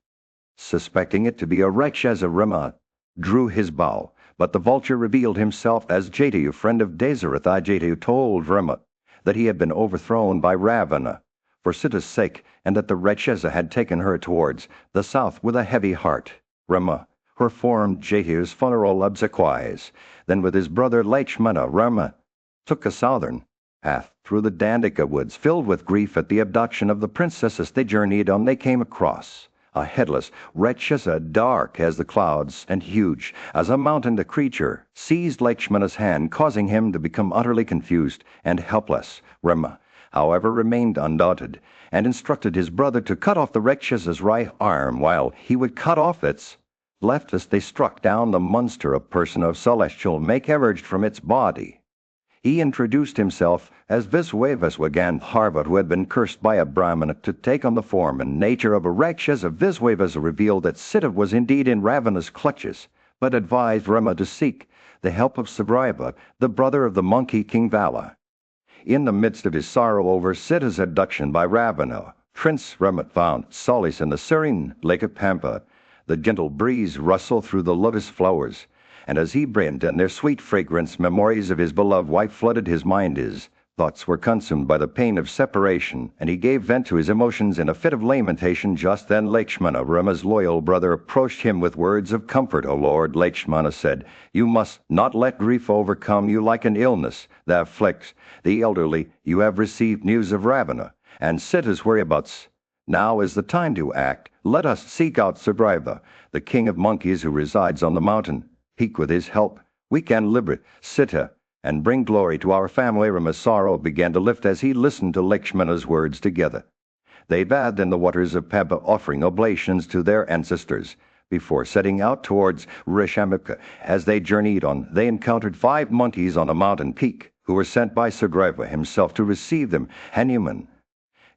Suspecting it to be a Rakshasa, Rama drew his bow, but the vulture revealed himself as Jadava, friend of Dasaratha. Jadava told Rama that he had been overthrown by Ravana for Sita's sake, and that the Rakshasa had taken her towards the south with a heavy heart. Rama performed Jadava's funeral obsequies. Then with his brother Lakshmana, Rama took a southern path through the Dandaka woods. Filled with grief at the abduction of the princesses they journeyed on, they came across a headless Rakshasa, dark as the clouds and huge as a mountain. The creature seized Lakshmana's hand, causing him to become utterly confused and helpless. Rama, however, remained undaunted and instructed his brother to cut off the Rakshasa's right arm while he would cut off its left. As they struck down the monster, a person of celestial make emerged from its body. He introduced himself as Viswavaswagan Parva, who had been cursed by a Brahmana to take on the form and nature of a Rakshasa. Viswavasa revealed that Sita was indeed in Ravana's clutches, but advised Rama to seek the help of Sugriva, the brother of the monkey king Vala. In the midst of his sorrow over Sita's abduction by Ravana, Prince Rama found solace in the serene lake of Pampa. The gentle breeze rustled through the lotus flowers, and as he breathed in their sweet fragrance, memories of his beloved wife flooded his mind. His thoughts were consumed by the pain of separation, and he gave vent to his emotions in a fit of lamentation. Just then Lakshmana, Rama's loyal brother, approached him with words of comfort. "O Lord," Lakshmana said, "you must not let grief overcome you like an illness that afflicts the elderly. You have received news of Ravana and Sita's whereabouts. Now is the time to act. Let us seek out Sugriva, the king of monkeys who resides on the mountain peak. With his help, we can liberate Sita and bring glory to our family." Rama's sorrow began to lift as he listened to Lakshmana's words. Together they bathed in the waters of Pampa, offering oblations to their ancestors before setting out towards Rishamika. As they journeyed on, they encountered 5 monkeys on a mountain peak, who were sent by Sugriva himself to receive them. Hanuman,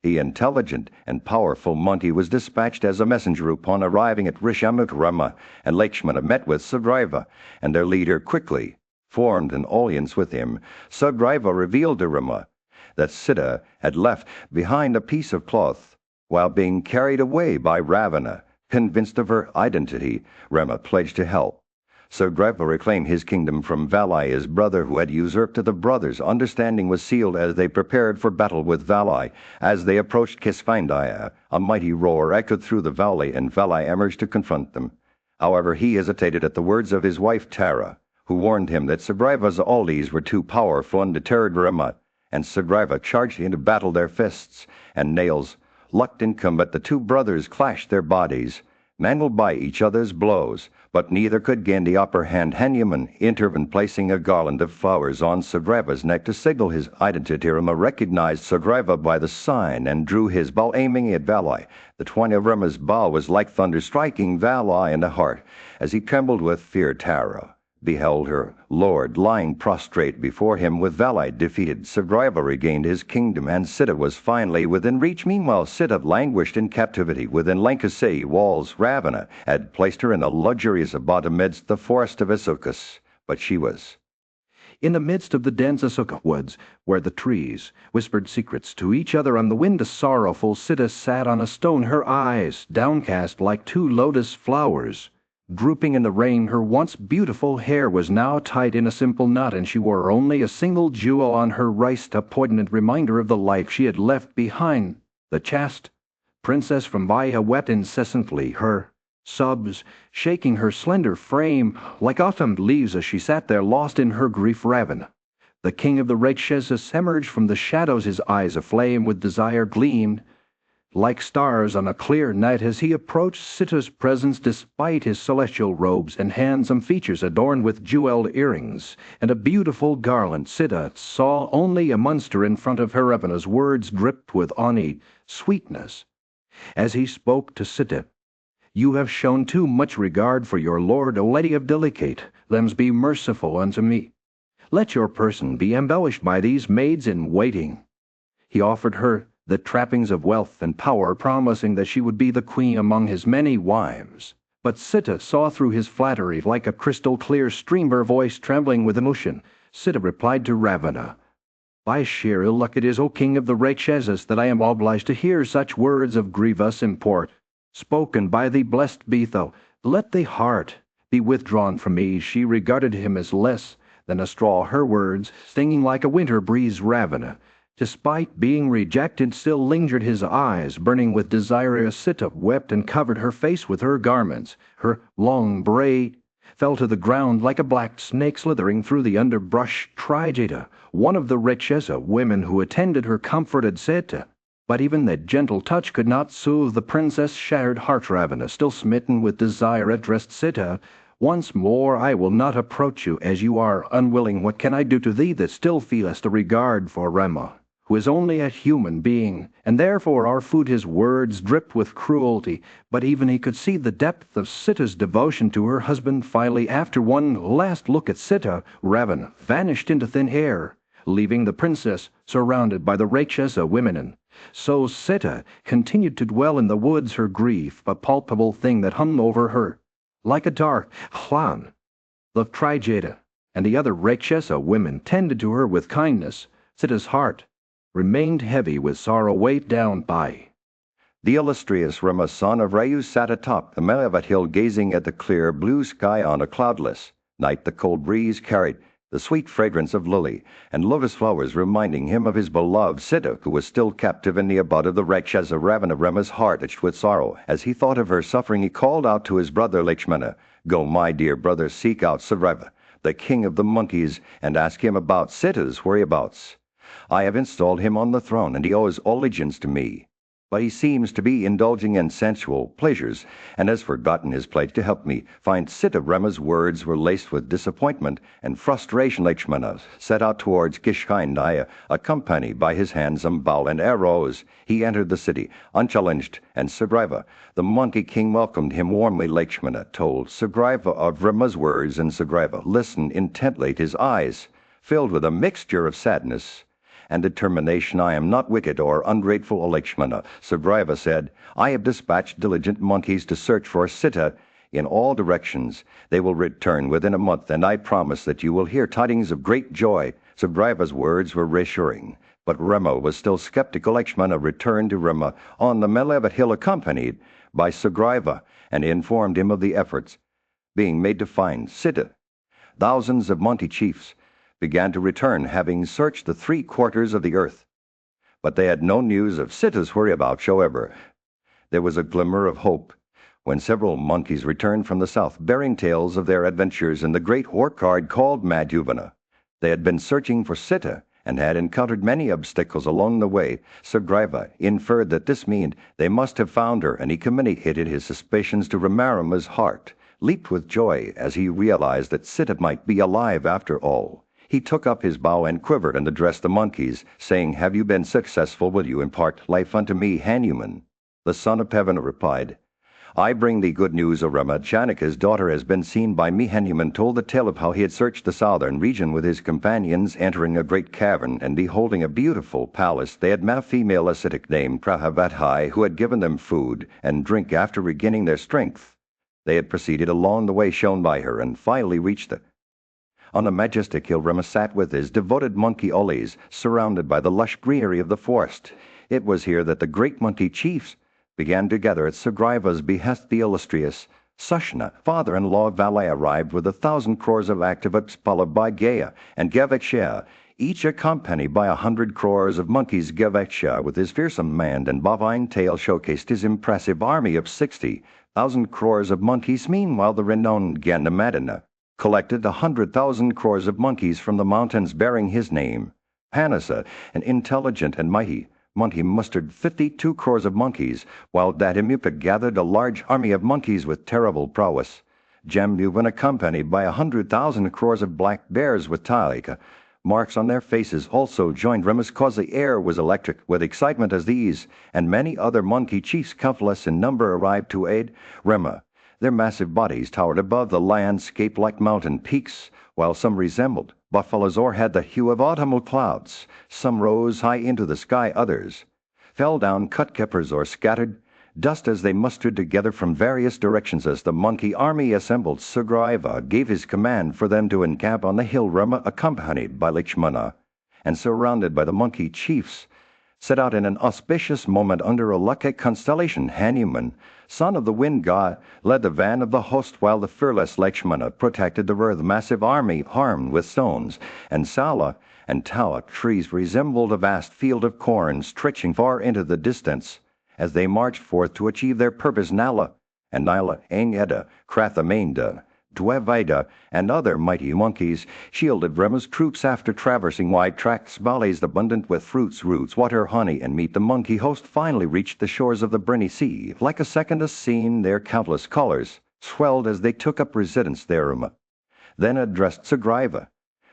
the intelligent and powerful monkey, was dispatched as a messenger. Upon arriving at Rishamika, Rama and Lakshmana met with Sugriva, and their leader quickly formed an alliance with him. Sugriva revealed to Rama that Sita had left behind a piece of cloth while being carried away by Ravana. Convinced of her identity, Rama pledged to help Sugriva reclaimed his kingdom from Valai, his brother, who had usurped the brothers. Understanding was sealed as they prepared for battle with Valai. As they approached Kisvindaya, a mighty roar echoed through the valley, and Valai emerged to confront them. However, he hesitated at the words of his wife Tara, who warned him that Sugriva's Aldis were too powerful and deterred Rima, and Sugriva charged into battle. Their fists and nails locked in combat. The two brothers clashed their bodies, mangled by each other's blows, but neither could gain the upper hand. Hanuman intervened, placing a garland of flowers on Sugriva's neck to signal his identity. Rima recognized Sugriva by the sign and drew his bow, aiming at Valai. The twine of Rima's bow was like thunder, striking Valai in the heart. As he trembled with fear, Tara beheld her lord lying prostrate before him. With Valai defeated, Sugriva regained his kingdom, and Sita was finally within reach. Meanwhile, Sita languished in captivity within Lankasai walls. Ravana had placed her in a luxurious abode amidst the forest of Isukas, but she was in the midst of the dense Asuka woods, where the trees whispered secrets to each other on the wind. A sorrowful Sita sat on a stone, her eyes downcast like two lotus flowers. Drooping in the rain, her once beautiful hair was now tied in a simple knot, and she wore only a single jewel on her wrist, a poignant reminder of the life she had left behind. The chaste princess from Vaya wept incessantly, her sobs shaking her slender frame like autumn leaves as she sat there lost in her grief. Ravana, the king of the Rakshasas, emerged from the shadows, his eyes aflame with desire gleamed like stars on a clear night as he approached Sita's presence. Despite his celestial robes and handsome features adorned with jeweled earrings and a beautiful garland, Sita saw only a monster in front of her. Ravana's words dripped with honey sweetness as he spoke to Sita. "You have shown too much regard for your lord, O lady of delicate limbs, be merciful unto me. Let your person be embellished by these maids in waiting." He offered her the trappings of wealth and power, promising that she would be the queen among his many wives. But Sita saw through his flattery like a crystal-clear stream. Her voice trembling with emotion, Sita replied to Ravana, "By sheer ill luck it is, O king of the Rakshasas, that I am obliged to hear such words of grievous import, spoken by thee. Blessed be thou. Let thy heart be withdrawn from me." She regarded him as less than a straw, her words stinging like a winter breeze. Ravana, despite being rejected, still lingered, his eyes burning with desire. Sita wept and covered her face with her garments. Her long braid fell to the ground like a black snake slithering through the underbrush. Trijata, one of the Rakshasa women who attended her, comforted Sita, but even that gentle touch could not soothe the princess' shattered heart. Ravana, still smitten with desire, addressed Sita, "Once more I will not approach you, as you are unwilling. What can I do to thee that still feelest a regard for Rama, who is only a human being, and therefore our food?" His words dripped with cruelty, but even he could see the depth of Sita's devotion to her husband. Finally, after one last look at Sita, Ravana vanished into thin air, leaving the princess surrounded by the Rakshasa women. And so Sita continued to dwell in the woods, her grief a palpable thing that hung over her like a dark cloud. The Trijata and the other Rakshasa women tended to her with kindness. Sita's heart remained heavy with sorrow, weighed down by. The illustrious Rama, son of Rayu, sat atop the Malavat hill, gazing at the clear blue sky on a cloudless night. The cold breeze carried the sweet fragrance of lily and lotus flowers, reminding him of his beloved Sita, who was still captive in the abode of the Rakshasa. Ravana, Rama's heart itched with sorrow. As he thought of her suffering, he called out to his brother Lakshmana, "Go, my dear brother, seek out Sugriva, the king of the monkeys, and ask him about Sita's whereabouts. I have installed him on the throne, and he owes allegiance to me. But he seems to be indulging in sensual pleasures, and has forgotten his pledge to help me find Sita." Rama's words were laced with disappointment and frustration. Lakshmana set out towards Kishkindaya, accompanied by his handsome bow and arrows. He entered the city, unchallenged, and Sugriva, the monkey king, welcomed him warmly. Lakshmana told Sugriva of Rama's words, and Sugriva listened intently, his eyes filled with a mixture of sadness and determination. "I am not wicked or ungrateful, O Lakshmana," Sugriva said. "I have dispatched diligent monkeys to search for Sita in all directions. They will return within a month, and I promise that you will hear tidings of great joy." Sugriva's words were reassuring, but Rama was still skeptical. Lakshmana returned to Rama on the Malavat hill, accompanied by Sugriva, and informed him of the efforts being made to find Sita. Thousands of monkey chiefs began to return, having searched the 3/4 of the earth. But they had no news of Sita's whereabouts. However, there was a glimmer of hope when several monkeys returned from the south, bearing tales of their adventures in the great war card called Madhuvana. They had been searching for Sita and had encountered many obstacles along the way. Sugriva inferred that this meant they must have found her, and he communicated his suspicions to Ramarama's heart, leaped with joy as he realized that Sita might be alive after all. He took up his bow and quivered and addressed the monkeys, saying, "Have you been successful? Will you impart life unto me, Hanuman?" The son of Pavana replied, "I bring thee good news, O Rama. Janaka's daughter has been seen by me." Hanuman told the tale of how he had searched the southern region with his companions, entering a great cavern and beholding a beautiful palace. They had met a female ascetic named Prahavadhai, who had given them food and drink after regaining their strength. They had proceeded along the way shown by her and finally reached it. On a majestic hill, Rama sat with his devoted monkey Oles, surrounded by the lush greenery of the forest. It was here that the great monkey chiefs began to gather at Sugriva's behest. The illustrious Sushna, father-in-law of Valaya, arrived with 1,000 crores of activates, followed by Gaya and Gavaksha, each accompanied by 100 crores of monkeys. Gavaksha, with his fearsome mane and bovine tail, showcased his impressive army of 60,000 crores of monkeys. Meanwhile, the renowned Gandamadana collected 100,000 crores of monkeys from the mountains bearing his name. Panasa, an intelligent and mighty monkey, mustered 52 crores of monkeys, while Datimupa gathered a large army of monkeys with terrible prowess. Jambhuvan, accompanied by 100,000 crores of black bears with Talika marks on their faces, also joined Rama's cause. The air was electric with excitement as these and many other monkey chiefs, countless in number, arrived to aid Rama. Their massive bodies towered above the landscape like mountain peaks, while some resembled buffaloes or had the hue of autumnal clouds. Some rose high into the sky, others fell down cut capers or scattered dust as they mustered together from various directions. As the monkey army assembled, Sugriva gave his command for them to encamp on the hill. Rama, accompanied by Lakshmana and surrounded by the monkey chiefs, set out in an auspicious moment under a lucky constellation. Hanuman, son of the wind god, led the van of the host, while the fearless Lakshmana protected the rear. The massive army, armed with stones and sala and tawa trees, resembled a vast field of corn stretching far into the distance as they marched forth to achieve their purpose. Nala and Nila, Angeda, Krathamenda, Dwevida, and other mighty monkeys shielded Rama's troops. After traversing wide tracts, valleys abundant with fruits, roots, water, honey, and meat, the monkey host finally reached the shores of the briny sea. Like a second scene, their countless colors swelled as they took up residence there. Rama then addressed Sugriva,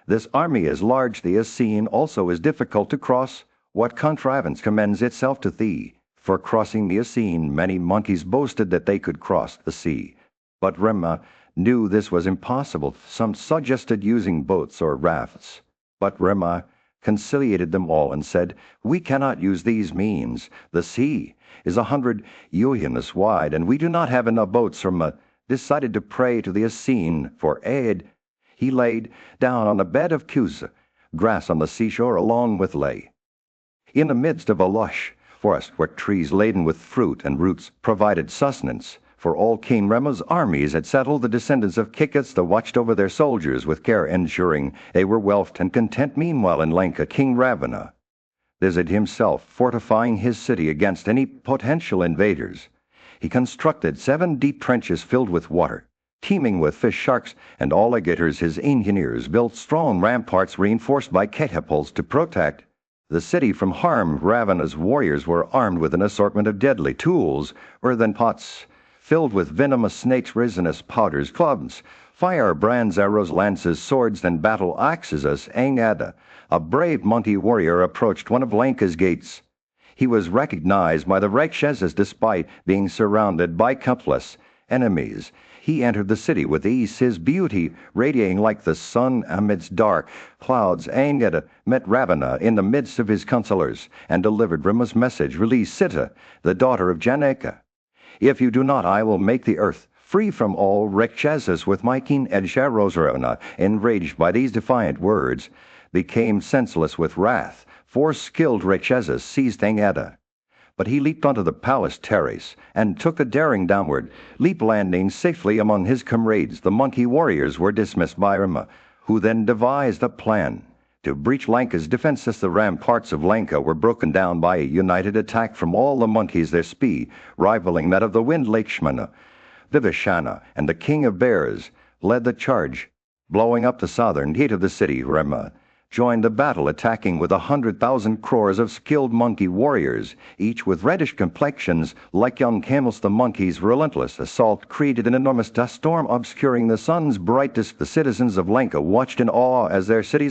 "This army is large, the Essene also is difficult to cross. What contrivance commends itself to thee for crossing the Essene?" Many monkeys boasted that they could cross the sea, but Rama knew this was impossible. Some suggested using boats or rafts, but Rama conciliated them all and said, "We cannot use these means. The sea is 100 yojanas wide, and we do not have enough boats." Rama decided to pray to the Essene for aid. He laid down on a bed of kusa, grass on the seashore, along with lay in the midst of a lush forest where trees laden with fruit and roots provided sustenance for all. King Rama's armies had settled. The descendants of Kikats watched over their soldiers with care, ensuring they were well and content. Meanwhile, in Lanka, King Ravana busied himself fortifying his city against any potential invaders. He constructed 7 deep trenches filled with water, teeming with fish, sharks, and alligators. His engineers built strong ramparts reinforced by catapults to protect the city from harm. Ravana's warriors were armed with an assortment of deadly tools, earthen pots filled with venomous snakes, resinous powders, clubs, firebrands, arrows, lances, swords, and battle axes. As Angada, a brave monkey warrior, approached one of Lanka's gates, he was recognized by the Rakshasas. Despite being surrounded by countless enemies, he entered the city with ease, his beauty radiating like the sun amidst dark clouds. Angada met Ravana in the midst of his counselors and delivered Rama's message, "Release Sita, the daughter of Janaka. If you do not, I will make the earth free from all Rakshasas." With my keen edge, Ravana, enraged by these defiant words, became senseless with wrath. 4 skilled Rakshasas seized Angada But he leaped onto the palace terrace and took the daring downward, leap landing safely among his comrades. The monkey warriors were dismissed by Rama, who then devised a plan to breach Lanka's defenses. The ramparts of Lanka were broken down by a united attack from all the monkeys, their speed rivaling that of the wind. Lakshmana, Vibhishana, and the king of bears led the charge, blowing up the southern gate of the city. Rama joined the battle, attacking with 100,000 crores of skilled monkey warriors, each with reddish complexions like young camels. The monkeys' relentless assault created an enormous dust storm, obscuring the sun's brightness. The citizens of Lanka watched in awe as their cities